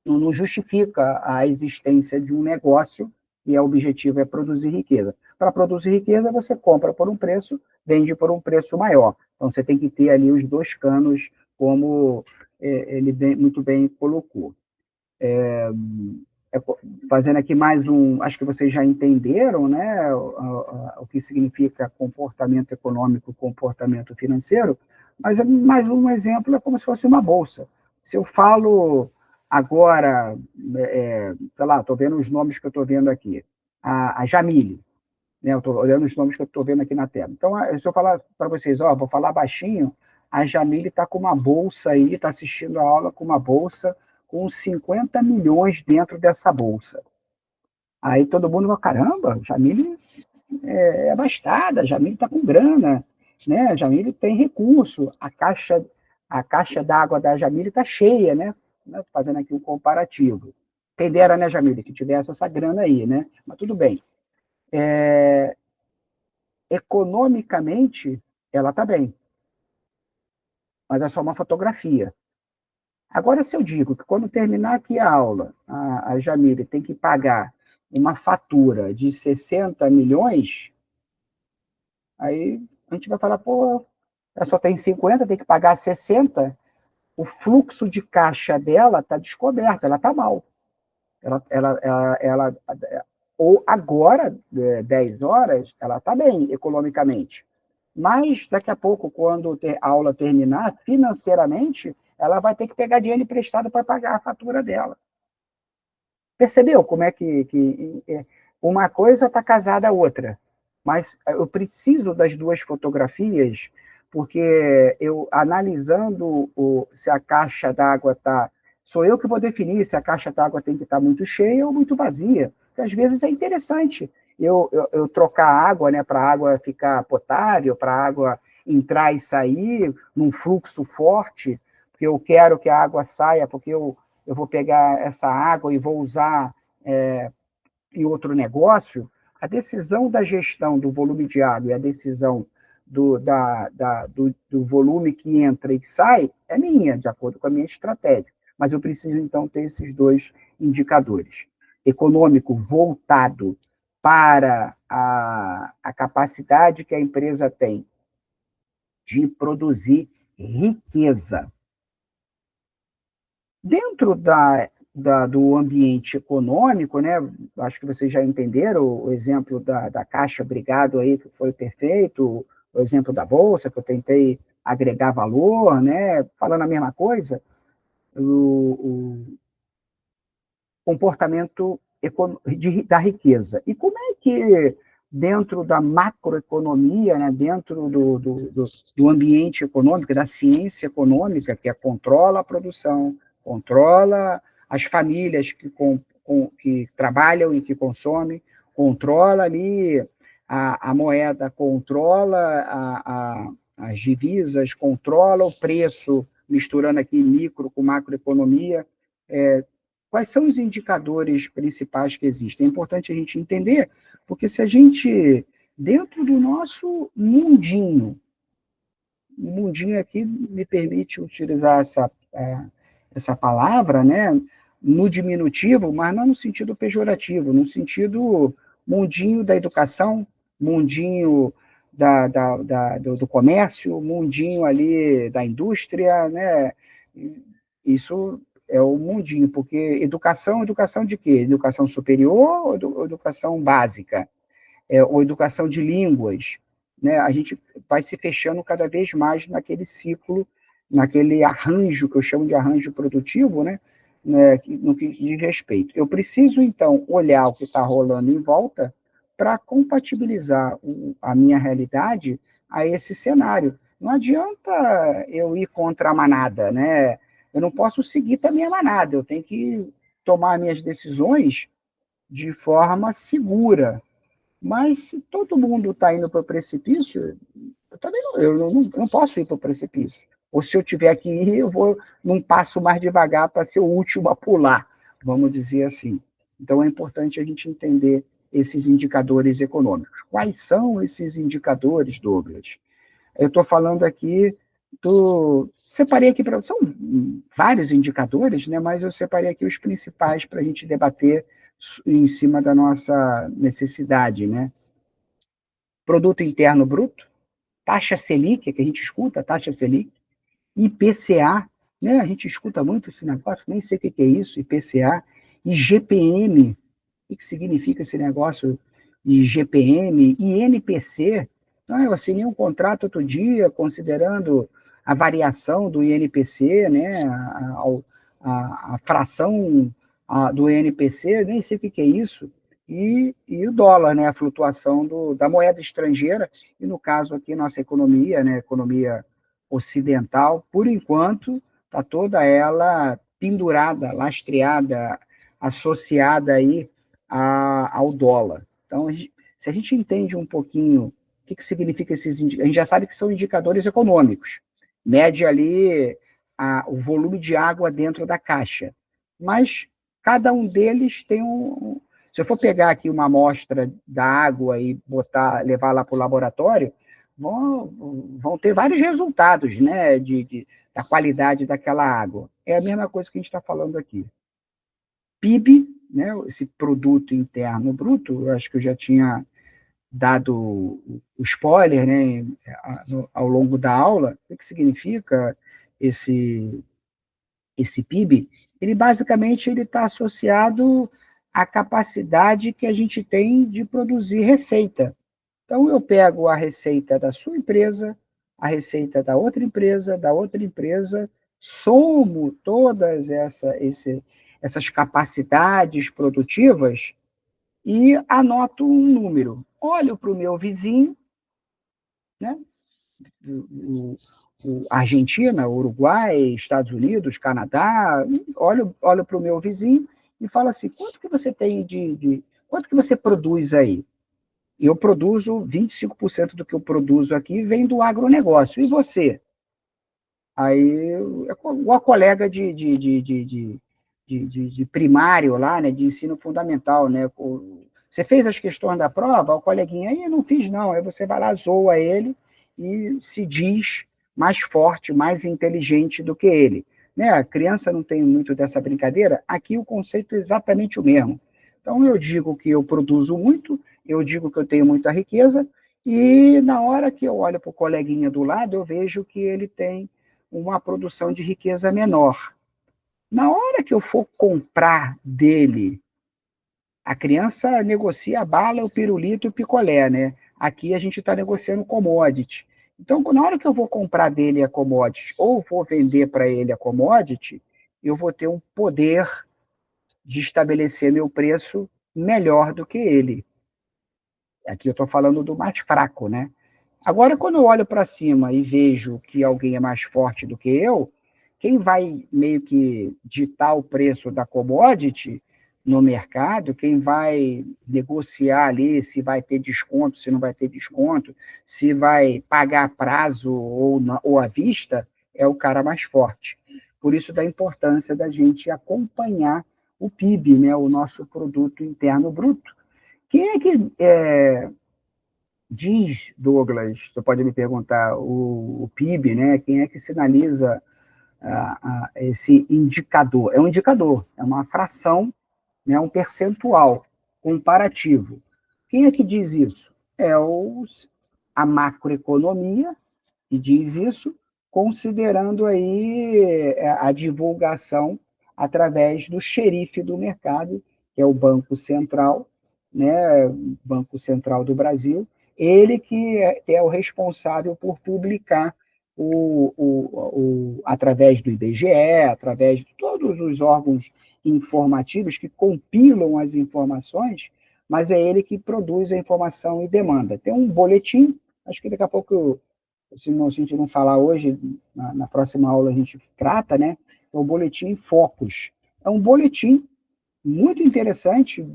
não justifica a existência de um negócio e o objetivo é produzir riqueza. Para produzir riqueza, você compra por um preço, vende por um preço maior. Então, você tem que ter ali os dois canos, como ele muito bem colocou. Fazendo aqui mais acho que vocês já entenderam, né, o que significa comportamento econômico, comportamento financeiro, mas mais um exemplo é como se fosse uma bolsa. Se eu falo agora, sei lá, estou vendo os nomes que eu estou vendo aqui, a Jamile, né, eu estou olhando os nomes que eu estou vendo aqui na tela. Então, se eu falar para vocês, vou falar baixinho, a Jamile está com uma bolsa aí, está assistindo a aula com uma bolsa com 50 milhões dentro dessa bolsa. Aí todo mundo fala, caramba, Jamile é abastada, a Jamile está com grana, né? A Jamile tem recurso, a caixa d'água da Jamile está cheia, né? Fazendo aqui um comparativo. Quem dera, né, Jamile, que tivesse essa grana aí, né? Mas tudo bem. Economicamente, ela está bem, mas é só uma fotografia. Agora, se eu digo que quando terminar aqui a aula, a Jamile tem que pagar uma fatura de 60 milhões, aí a gente vai falar, pô, ela só tem 50, tem que pagar 60, o fluxo de caixa dela está descoberto, ela está mal. Ela, ou agora, 10 horas, ela está bem economicamente. Mas daqui a pouco, quando a aula terminar, financeiramente, ela vai ter que pegar dinheiro emprestado para pagar a fatura dela. Percebeu como é que uma coisa está casada à outra? Mas eu preciso das duas fotografias, porque eu, analisando se a caixa d'água está... Sou eu que vou definir se a caixa d'água tem que estar muito cheia ou muito vazia. Porque às vezes é interessante eu trocar a água, né, para a água ficar potável, para a água entrar e sair num fluxo forte, porque eu quero que a água saia, porque eu vou pegar essa água e vou usar em outro negócio. A decisão da gestão do volume de água e a decisão do volume que entra e que sai é minha, de acordo com a minha estratégia. Mas eu preciso, então, ter esses dois indicadores. Econômico voltado para a capacidade que a empresa tem de produzir riqueza. Dentro do ambiente econômico, né, acho que vocês já entenderam o exemplo da Caixa Brigado aí, que foi perfeito, o exemplo da Bolsa, que eu tentei agregar valor, né, falando a mesma coisa, o comportamento da riqueza. E como é que, dentro da macroeconomia, né, dentro do ambiente econômico, da ciência econômica, que controla a produção, controla as famílias que trabalham e que consomem, controla ali a moeda, controla as divisas, controla o preço, misturando aqui micro com macroeconomia, quais são os indicadores principais que existem? É importante a gente entender, porque se a gente, dentro do nosso mundinho, o mundinho aqui me permite utilizar essa palavra, né, no diminutivo, mas não no sentido pejorativo, no sentido mundinho da educação, mundinho do comércio, mundinho ali da indústria, né? Isso é o mundinho, porque educação de quê? Educação superior ou educação básica? Ou educação de línguas? Né? A gente vai se fechando cada vez mais naquele ciclo, naquele arranjo, que eu chamo de arranjo produtivo, né? No que diz respeito. Eu preciso, então, olhar o que está rolando em volta para compatibilizar a minha realidade a esse cenário. Não adianta eu ir contra a manada, né? Eu não posso seguir também a manada, eu tenho que tomar minhas decisões de forma segura. Mas se todo mundo está indo para o precipício, eu não posso ir para o precipício. Ou se eu tiver que ir, eu vou num passo mais devagar para ser o último a pular, vamos dizer assim. Então é importante a gente entender esses indicadores econômicos. Quais são esses indicadores, Douglas? Eu estou falando aqui separei aqui para... São vários indicadores, né, mas eu separei aqui os principais para a gente debater em cima da nossa necessidade, né? Produto Interno Bruto, taxa Selic, que a gente escuta, taxa Selic, IPCA, né? A gente escuta muito esse negócio, nem sei o que é isso, IPCA, e GPM, o que significa esse negócio de GPM, e INPC. Então, eu assinei um contrato outro dia, considerando a variação do INPC, né, a fração do INPC, nem sei o que é isso, e o dólar, né, a flutuação da moeda estrangeira, e no caso aqui, nossa economia, né, economia ocidental, por enquanto, está toda ela pendurada, lastreada, associada aí ao dólar. Então, Se a gente entende um pouquinho o que significa esses indicadores, a gente já sabe que são indicadores econômicos, mede ali o volume de água dentro da caixa, mas cada um deles tem se eu for pegar aqui uma amostra da água e levar lá para o laboratório, vão ter vários resultados, né, da qualidade daquela água. É a mesma coisa que a gente está falando aqui. PIB, né, esse produto interno bruto, eu acho que eu já tinha dado o spoiler, né, ao longo da aula. O que significa esse PIB? Ele basicamente está associado à capacidade que a gente tem de produzir receita. Então, eu pego a receita da sua empresa, a receita da outra empresa, somo todas essas capacidades produtivas e anoto um número. Olho para o meu vizinho, né? Argentina, Uruguai, Estados Unidos, Canadá, olho para o meu vizinho e falo assim, quanto que você tem quanto que você produz aí? Eu produzo 25% do que eu produzo aqui vem do agronegócio. E você? Aí, a colega de primário lá, né, de ensino fundamental, né? Você fez as questões da prova? O coleguinha, aí eu não fiz, não. Aí você vai lá, zoa ele e se diz mais forte, mais inteligente do que ele. Né? A criança não tem muito dessa brincadeira. Aqui o conceito é exatamente o mesmo. Então, eu digo que eu produzo muito, eu digo que eu tenho muita riqueza, e na hora que eu olho para o coleguinha do lado, eu vejo que ele tem uma produção de riqueza menor. Na hora que eu for comprar dele, a criança negocia a bala, o pirulito e o picolé, né? Aqui a gente está negociando commodity. Então, na hora que eu vou comprar dele a commodity ou vou vender para ele a commodity, eu vou ter um poder de estabelecer meu preço melhor do que ele. Aqui eu estou falando do mais fraco, né? Agora, quando eu olho para cima e vejo que alguém é mais forte do que eu, quem vai meio que ditar o preço da commodity no mercado, quem vai negociar ali se vai ter desconto, se não vai ter desconto, se vai pagar a prazo ou à vista, é o cara mais forte. Por isso da importância da gente acompanhar o PIB, né, o nosso Produto Interno Bruto. Quem é que diz, Douglas, você pode me perguntar, o PIB, né? Quem é que sinaliza esse indicador? É um indicador, é uma fração, né, um percentual comparativo. Quem é que diz isso? A macroeconomia que diz isso, considerando aí a divulgação através do xerife do mercado, que é o Banco Central, né, Banco Central do Brasil, ele que é o responsável por publicar através do IBGE, através de todos os órgãos informativos que compilam as informações, mas é ele que produz a informação e demanda. Tem um boletim, acho que daqui a pouco, se a gente não falar hoje, na próxima aula a gente trata, né? É o Boletim Focus. É um boletim muito interessante.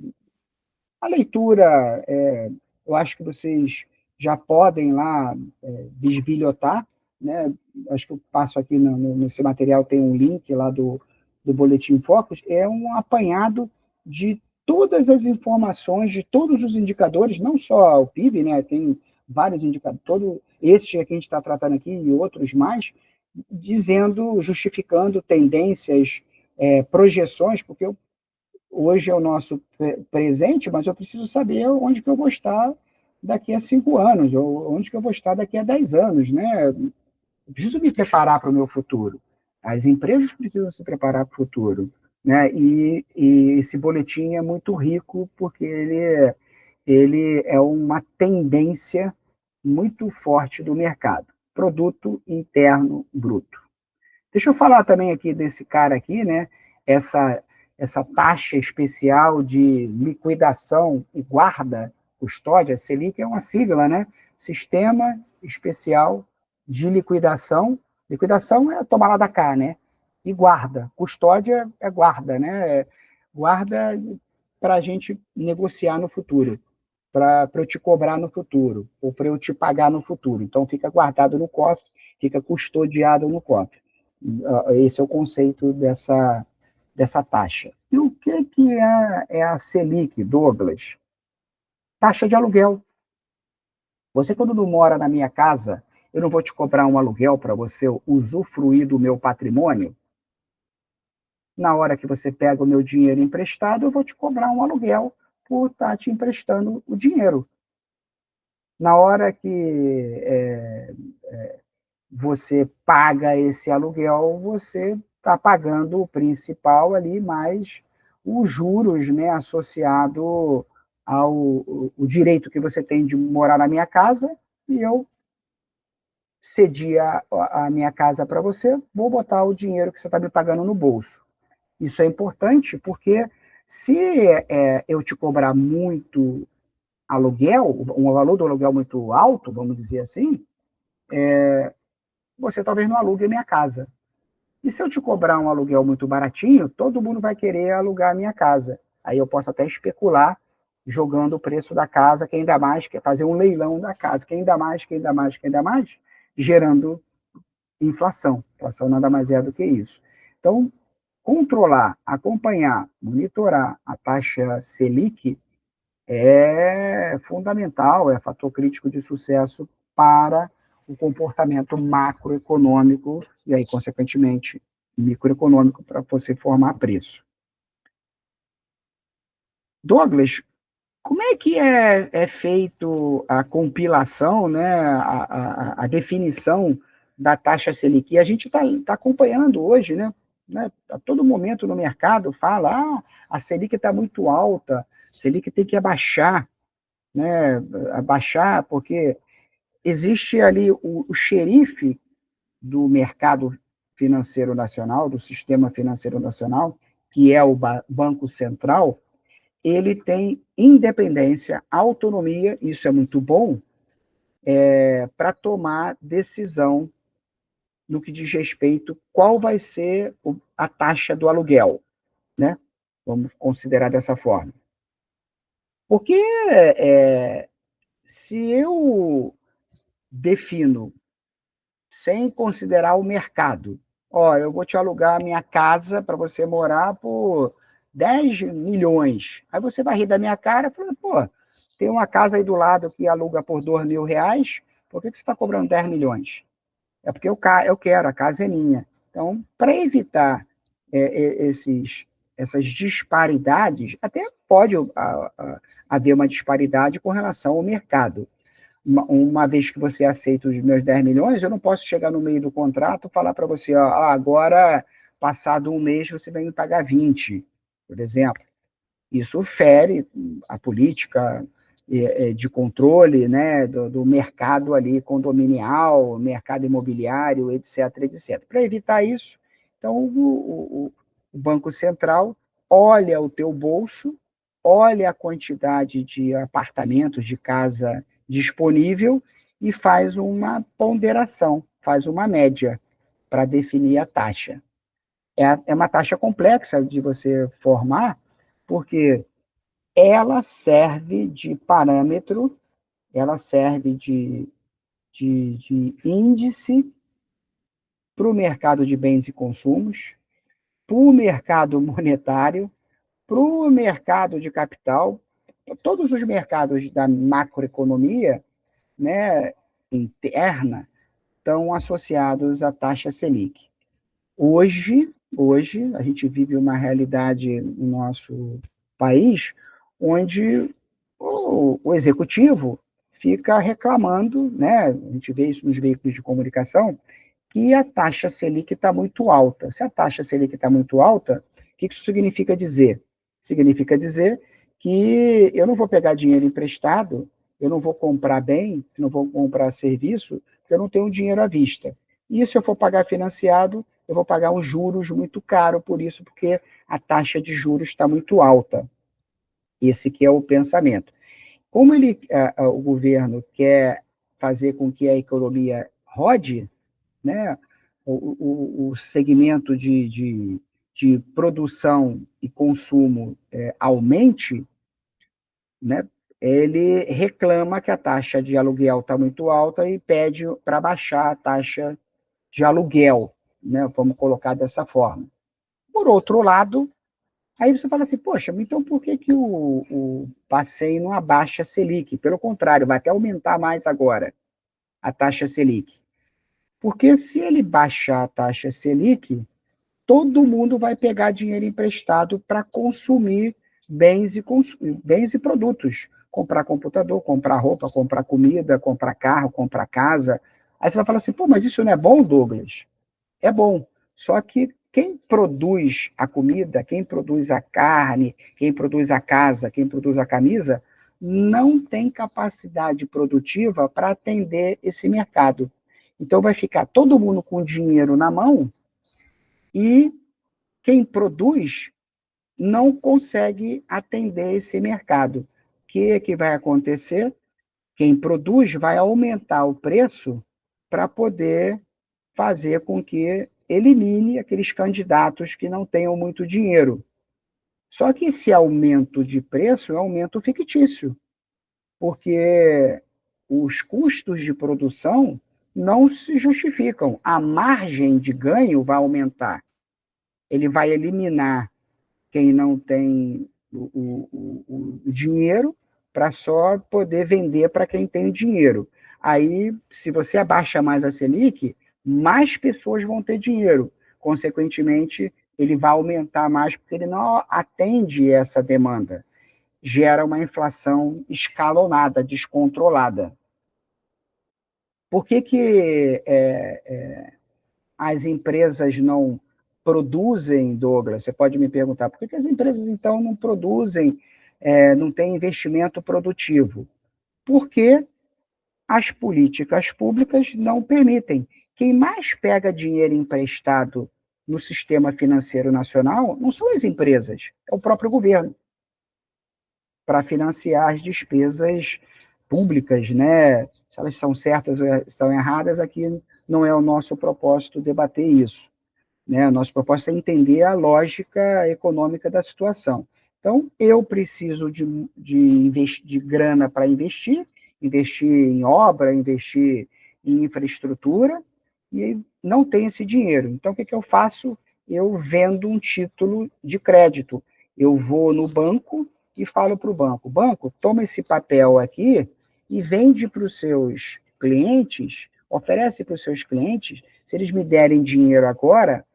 A leitura, eu acho que vocês já podem lá bisbilhotar, né? Acho que eu passo aqui nesse material, tem um link lá do Boletim Focus, é um apanhado de todas as informações, de todos os indicadores, não só o PIB, né? Tem vários indicadores, esses que a gente está tratando aqui e outros mais, justificando tendências, projeções, porque hoje é o nosso presente, mas eu preciso saber onde que eu vou estar daqui a 5 anos, ou onde que eu vou estar daqui a 10 anos, né? Eu preciso me preparar para o meu futuro. As empresas precisam se preparar para o futuro, né? E esse boletim é muito rico porque ele é uma tendência muito forte do mercado. Produto Interno Bruto. Deixa eu falar também aqui desse cara aqui, né? Essa taxa especial de liquidação e guarda, custódia, Selic é uma sigla, né? Sistema Especial de Liquidação. Liquidação é tomar lá da cá, né? E guarda. Custódia é guarda, né? Guarda para a gente negociar no futuro. para eu te cobrar no futuro, ou para eu te pagar no futuro. Então, fica guardado no cofre, fica custodiado no cofre. Esse é o conceito dessa taxa. E o que é a Selic, Douglas? Taxa de aluguel. Você, quando não mora na minha casa, eu não vou te cobrar um aluguel para você usufruir do meu patrimônio? Na hora que você pega o meu dinheiro emprestado, eu vou te cobrar um aluguel por estar te emprestando o dinheiro. Na hora que você paga esse aluguel, você está pagando o principal ali, mais os juros, né, associado ao o direito que você tem de morar na minha casa, e eu cedi a minha casa para você, vou botar o dinheiro que você está me pagando no bolso. Isso é importante porque se eu te cobrar muito aluguel, um valor do aluguel muito alto, vamos dizer assim, você talvez não alugue a minha casa. E se eu te cobrar um aluguel muito baratinho, todo mundo vai querer alugar a minha casa. Aí eu posso até especular jogando o preço da casa, que ainda mais, que fazer um leilão da casa, que ainda mais, que ainda mais, que ainda mais, gerando inflação. Inflação nada mais é do que isso. Então, controlar, acompanhar, monitorar a taxa Selic é fundamental, é fator crítico de sucesso para o comportamento macroeconômico e aí, consequentemente, microeconômico para você formar preço. Douglas, como é que é feito a compilação, né, a definição da taxa Selic? E a gente está acompanhando hoje, né, a todo momento no mercado fala, a Selic está muito alta, a Selic tem que abaixar, né, abaixar, porque existe ali o xerife do mercado financeiro nacional, do sistema financeiro nacional, que é o Banco Central. Ele tem independência, autonomia, isso é muito bom, para tomar decisão no que diz respeito qual vai ser a taxa do aluguel, né? Vamos considerar dessa forma. Porque se eu defino, sem considerar o mercado, eu vou te alugar a minha casa para você morar por 10 milhões. Aí você vai rir da minha cara e fala, pô, tem uma casa aí do lado que aluga por R$ 2.000, por que você está cobrando 10 milhões? É porque eu quero, a casa é minha. Então, para evitar essas disparidades, até pode haver uma disparidade com relação ao mercado. Uma vez que você aceita os meus 10 milhões, eu não posso chegar no meio do contrato e falar para você, agora, passado um mês, você vai me pagar 20, por exemplo. Isso fere a política de controle, né, do mercado ali condominial, mercado imobiliário, etc, etc. Para evitar isso, então o Banco Central olha o teu bolso, olha a quantidade de apartamentos, de casa disponível e faz uma ponderação, faz uma média para definir a taxa. É uma taxa complexa de você formar, porque ela serve de parâmetro, ela serve de índice para o mercado de bens e consumos, para o mercado monetário, para o mercado de capital, todos os mercados da macroeconomia, né, interna, estão associados à taxa Selic. Hoje, a gente vive uma realidade no nosso país onde o executivo fica reclamando, né? A gente vê isso nos veículos de comunicação, que a taxa Selic está muito alta. Se a taxa Selic está muito alta, o que isso significa dizer? Significa dizer que eu não vou pegar dinheiro emprestado, eu não vou comprar bem, não vou comprar serviço, porque eu não tenho dinheiro à vista. E se eu for pagar financiado, eu vou pagar uns juros muito caros por isso, porque a taxa de juros está muito alta. Esse que é o pensamento. Como o governo quer fazer com que a economia rode, né, o segmento de produção e consumo aumente, né, ele reclama que a taxa de aluguel está muito alta e pede para baixar a taxa de aluguel, né? Vamos colocar dessa forma. Por outro lado, aí você fala assim, poxa, então por que, que o Bacen não abaixa a Selic? Pelo contrário, vai até aumentar mais agora a taxa Selic. Porque se ele baixar a taxa Selic, todo mundo vai pegar dinheiro emprestado para consumir bens e produtos. Comprar computador, comprar roupa, comprar comida, comprar carro, comprar casa. Aí você vai falar assim, pô, mas isso não é bom, Douglas? É bom. Só que quem produz a comida, quem produz a carne, quem produz a casa, quem produz a camisa, não tem capacidade produtiva para atender esse mercado. Então vai ficar todo mundo com dinheiro na mão e quem produz não consegue atender esse mercado. O que vai acontecer? Quem produz vai aumentar o preço para poder fazer com que elimine aqueles candidatos que não tenham muito dinheiro. Só que esse aumento de preço é um aumento fictício, porque os custos de produção não se justificam. A margem de ganho vai aumentar. Ele vai eliminar quem não tem o dinheiro para só poder vender para quem tem dinheiro. Aí, se você abaixa mais a Selic, mais pessoas vão ter dinheiro. Consequentemente, ele vai aumentar mais porque ele não atende essa demanda. Gera uma inflação escalonada, descontrolada. Por que as empresas não produzem, Douglas? Você pode me perguntar, por que as empresas, então, não produzem, não têm investimento produtivo? Porque as políticas públicas não permitem. Quem mais pega dinheiro emprestado no sistema financeiro nacional não são as empresas, é o próprio governo, para financiar as despesas públicas, né? Se elas são certas ou são erradas, aqui não é o nosso propósito debater isso. Né? O nosso propósito é entender a lógica econômica da situação. Então, eu preciso de grana para investir em obra, investir em infraestrutura, e não tenho esse dinheiro. Então, o que eu faço? Eu vendo um título de crédito. Eu vou no banco e falo para o banco, banco, toma esse papel aqui e vende para os seus clientes, oferece para os seus clientes, se eles me derem dinheiro agora,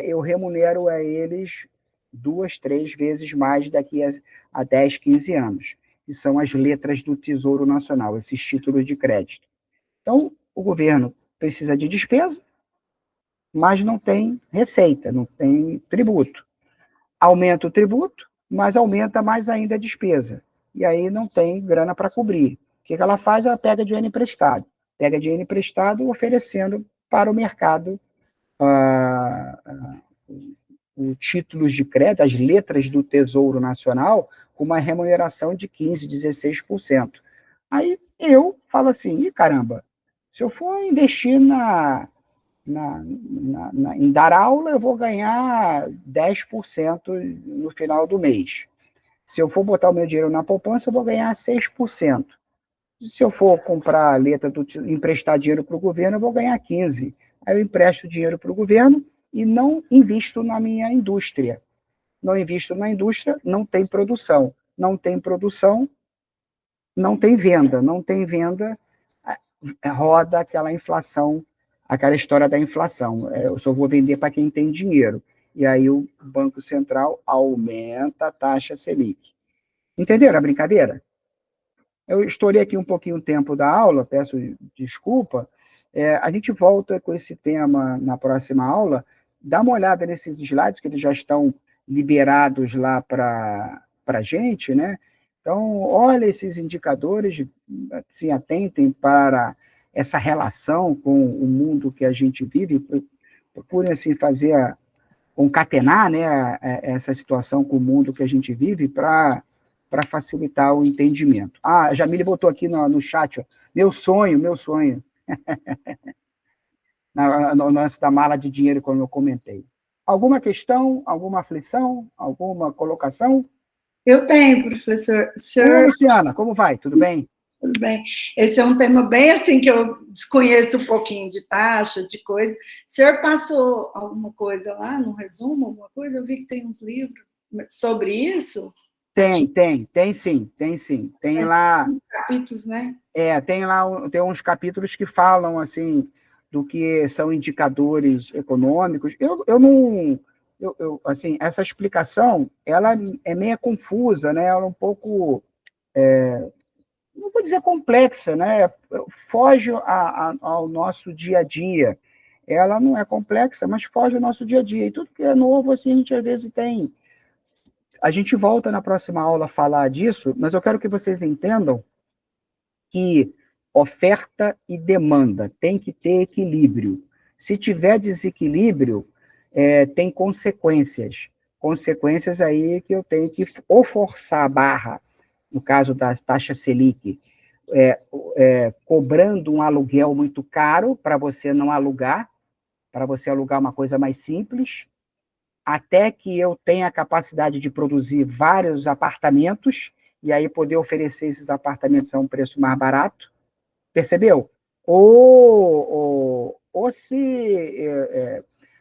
eu remunero a eles 2, 3 vezes mais daqui a 10, 15 anos, que são as letras do Tesouro Nacional, esses títulos de crédito. Então, o governo precisa de despesa, mas não tem receita, não tem tributo. Aumenta o tributo, mas aumenta mais ainda a despesa. E aí não tem grana para cobrir. O que ela faz? Ela pega dinheiro emprestado. Pega dinheiro emprestado oferecendo para o mercado o títulos de crédito, as letras do Tesouro Nacional, com uma remuneração de 15%, 16%. Aí eu falo assim, caramba, se eu for investir em dar aula, eu vou ganhar 10% no final do mês. Se eu for botar o meu dinheiro na poupança, eu vou ganhar 6%. Se eu for comprar letra, emprestar dinheiro para o governo, eu vou ganhar 15%. Aí eu empresto dinheiro para o governo e não invisto na minha indústria. Não invisto na indústria, não tem produção. Não tem produção, não tem venda. Não tem venda, roda aquela inflação, aquela história da inflação. Eu só vou vender para quem tem dinheiro. E aí o Banco Central aumenta a taxa Selic. Entenderam a brincadeira? Eu estourei aqui um pouquinho o tempo da aula, peço desculpa. A gente volta com esse tema na próxima aula. Dá uma olhada nesses slides, que eles já estão liberados lá para a gente, né? Então, olha esses indicadores, se atentem para essa relação com o mundo que a gente vive, procurem assim, concatenar, né, essa situação com o mundo que a gente vive para facilitar o entendimento. A Jamile botou aqui no chat, ó, meu sonho. No lance da mala de dinheiro, como eu comentei. Alguma questão, alguma aflição, alguma colocação? Eu tenho, professor. O senhor... Luciana, como vai? Tudo bem? Tudo bem. Esse é um tema bem assim que eu desconheço um pouquinho de taxa, de coisa. O senhor passou alguma coisa lá, no resumo, alguma coisa? Eu vi que tem uns livros sobre isso. Tem sim. Tem lá... capítulos, né? Tem uns capítulos que falam, assim, do que são indicadores econômicos. Eu não... assim, essa explicação, ela é meio confusa, né? Ela é um pouco... não vou dizer complexa, né? Foge ao nosso dia a dia. Ela não é complexa, mas foge ao nosso dia a dia. E tudo que é novo, assim, a gente às vezes tem. A gente volta na próxima aula a falar disso, mas eu quero que vocês entendam que oferta e demanda tem que ter equilíbrio. Se tiver desequilíbrio, tem consequências. Consequências aí que eu tenho que ou forçar a barra, no caso da taxa Selic, cobrando um aluguel muito caro para você não alugar, para você alugar uma coisa mais simples, até que eu tenha a capacidade de produzir vários apartamentos, e aí poder oferecer esses apartamentos a um preço mais barato, percebeu? Ou se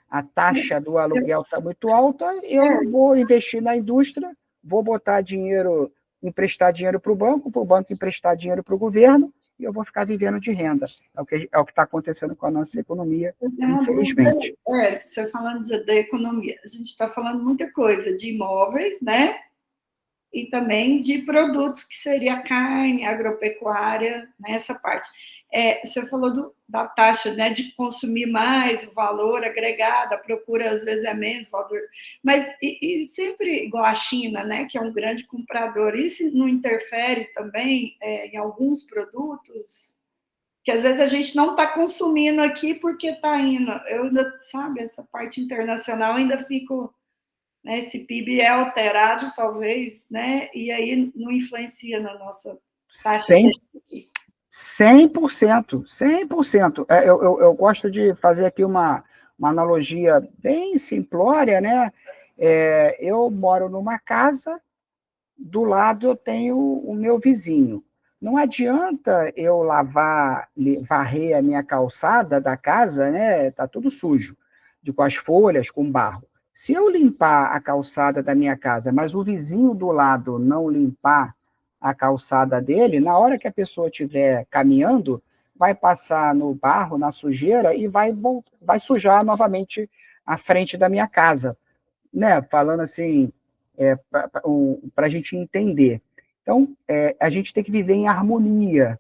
a taxa do aluguel está muito alta, eu vou investir na indústria, vou botar dinheiro, emprestar dinheiro para o banco emprestar dinheiro para o governo, e eu vou ficar vivendo de renda. É o que está acontecendo com a nossa economia, infelizmente. Você falando da economia, a gente está falando muita coisa de imóveis, né? E também de produtos, que seria carne, agropecuária, né, essa parte. Você falou da taxa, né, de consumir mais, o valor agregado, a procura às vezes é menos, valor, mas e sempre igual a China, né, que é um grande comprador, isso não interfere também em alguns produtos? Que às vezes a gente não está consumindo aqui porque está indo. Eu ainda, sabe, essa parte internacional ainda fico... Né, esse PIB é alterado, talvez, né, e aí não influencia na nossa taxa. 100%. Eu gosto de fazer aqui uma analogia bem simplória, né? Eu moro numa casa, do lado eu tenho o meu vizinho. Não adianta eu varrer a minha calçada da casa, né? Tá tudo sujo, com as folhas, com barro. Se eu limpar a calçada da minha casa, mas o vizinho do lado não limpar a calçada dele, na hora que a pessoa estiver caminhando, vai passar no barro, na sujeira, e vai sujar novamente a frente da minha casa, né? Falando assim, para a gente entender. Então, a gente tem que viver em harmonia.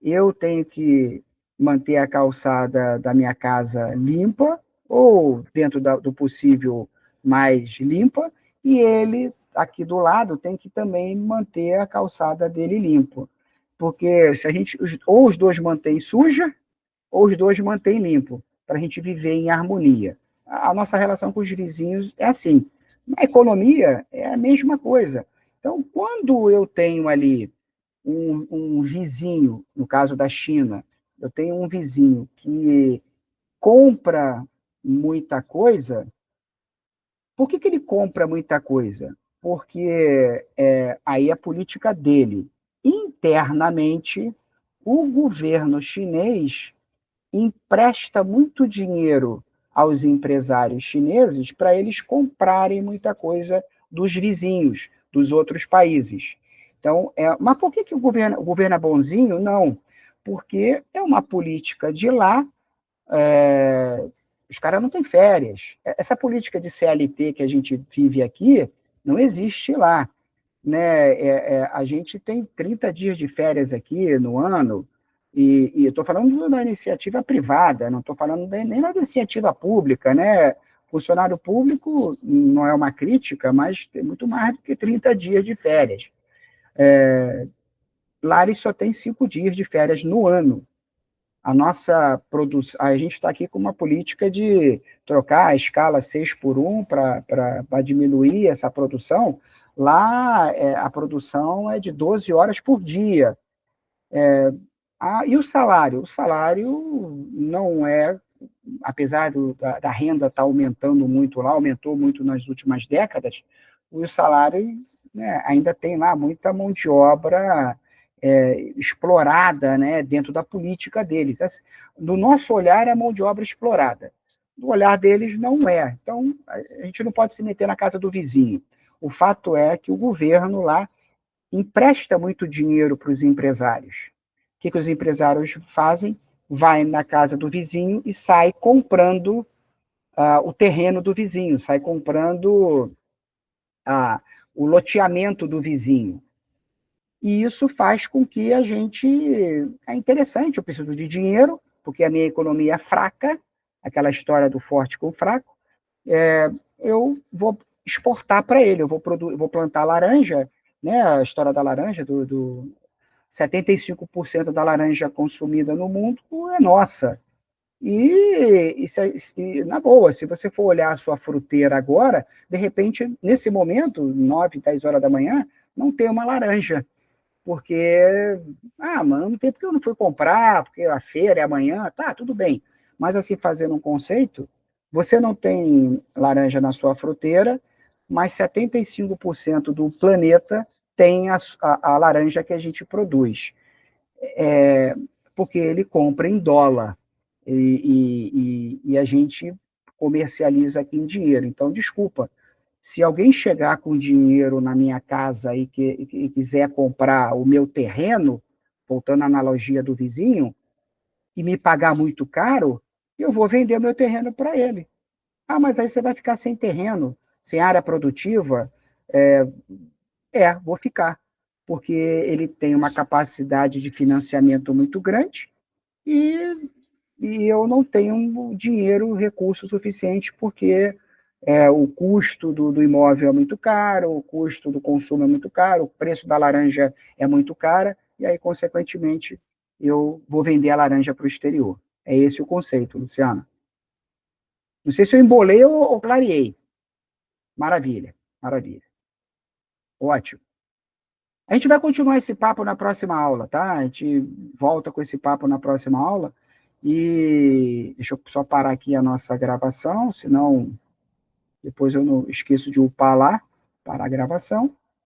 Eu tenho que manter a calçada da minha casa limpa, ou dentro do possível mais limpa, e ele, aqui do lado, tem que também manter a calçada dele limpa. Porque se a gente, ou os dois mantêm suja, ou os dois mantêm limpo, para a gente viver em harmonia. A nossa relação com os vizinhos é assim. Na economia, é a mesma coisa. Então, quando eu tenho ali um vizinho, no caso da China, eu tenho um vizinho que compra muita coisa. Por que ele compra muita coisa? Porque aí é a política dele. Internamente, o governo chinês empresta muito dinheiro aos empresários chineses para eles comprarem muita coisa dos vizinhos, dos outros países. Então, mas por que o governo é bonzinho? Não, porque é uma política de lá, os caras não têm férias. Essa política de CLT que a gente vive aqui não existe lá. Né? A gente tem 30 dias de férias aqui no ano, e estou falando da iniciativa privada, não estou falando nem da iniciativa pública, né? Funcionário público não é uma crítica, mas tem muito mais do que 30 dias de férias. Lá eles só tem 5 dias de férias no ano. A nossa produção, a gente está aqui com uma política de trocar a escala 6 por 1 para diminuir essa produção. Lá a produção é de 12 horas por dia. E o salário? O salário não é, apesar da renda estar aumentando muito lá, aumentou muito nas últimas décadas, o salário né, ainda tem lá muita mão de obra explorada, né, dentro da política deles. Do nosso olhar, é a mão de obra explorada. Do olhar deles, não é. Então, a gente não pode se meter na casa do vizinho. O fato é que o governo lá empresta muito dinheiro para os empresários. O que os empresários fazem? Vai na casa do vizinho e sai comprando o terreno do vizinho, sai comprando o loteamento do vizinho. E isso faz com que a gente... É interessante, eu preciso de dinheiro, porque a minha economia é fraca, aquela história do forte com o fraco, eu vou exportar para ele, eu vou plantar laranja, né, a história da laranja, 75% da laranja consumida no mundo é nossa. E, na boa, se você for olhar a sua fruteira agora, de repente, nesse momento, 9, 10 horas da manhã, não tem uma laranja. Porque, mano, não tem porque eu não fui comprar, porque a feira é amanhã, tá, tudo bem. Mas assim, fazendo um conceito, você não tem laranja na sua fruteira, mas 75% do planeta tem a laranja que a gente produz. Porque ele compra em dólar. E a gente comercializa aqui em dinheiro. Então, desculpa, se alguém chegar com dinheiro na minha casa e quiser comprar o meu terreno, voltando à analogia do vizinho, e me pagar muito caro, eu vou vender meu terreno para ele. Mas aí você vai ficar sem terreno, sem área produtiva? Vou ficar, porque ele tem uma capacidade de financiamento muito grande e eu não tenho dinheiro, recurso suficiente, porque o custo do imóvel é muito caro, o custo do consumo é muito caro, o preço da laranja é muito caro, e aí, consequentemente, eu vou vender a laranja para o exterior. É esse o conceito, Luciana. Não sei se eu embolei ou clareei. Maravilha, maravilha. Ótimo. A gente vai continuar esse papo na próxima aula, tá? A gente volta com esse papo na próxima aula. E deixa eu só parar aqui a nossa gravação, senão depois eu não esqueço de upar lá, parar a gravação.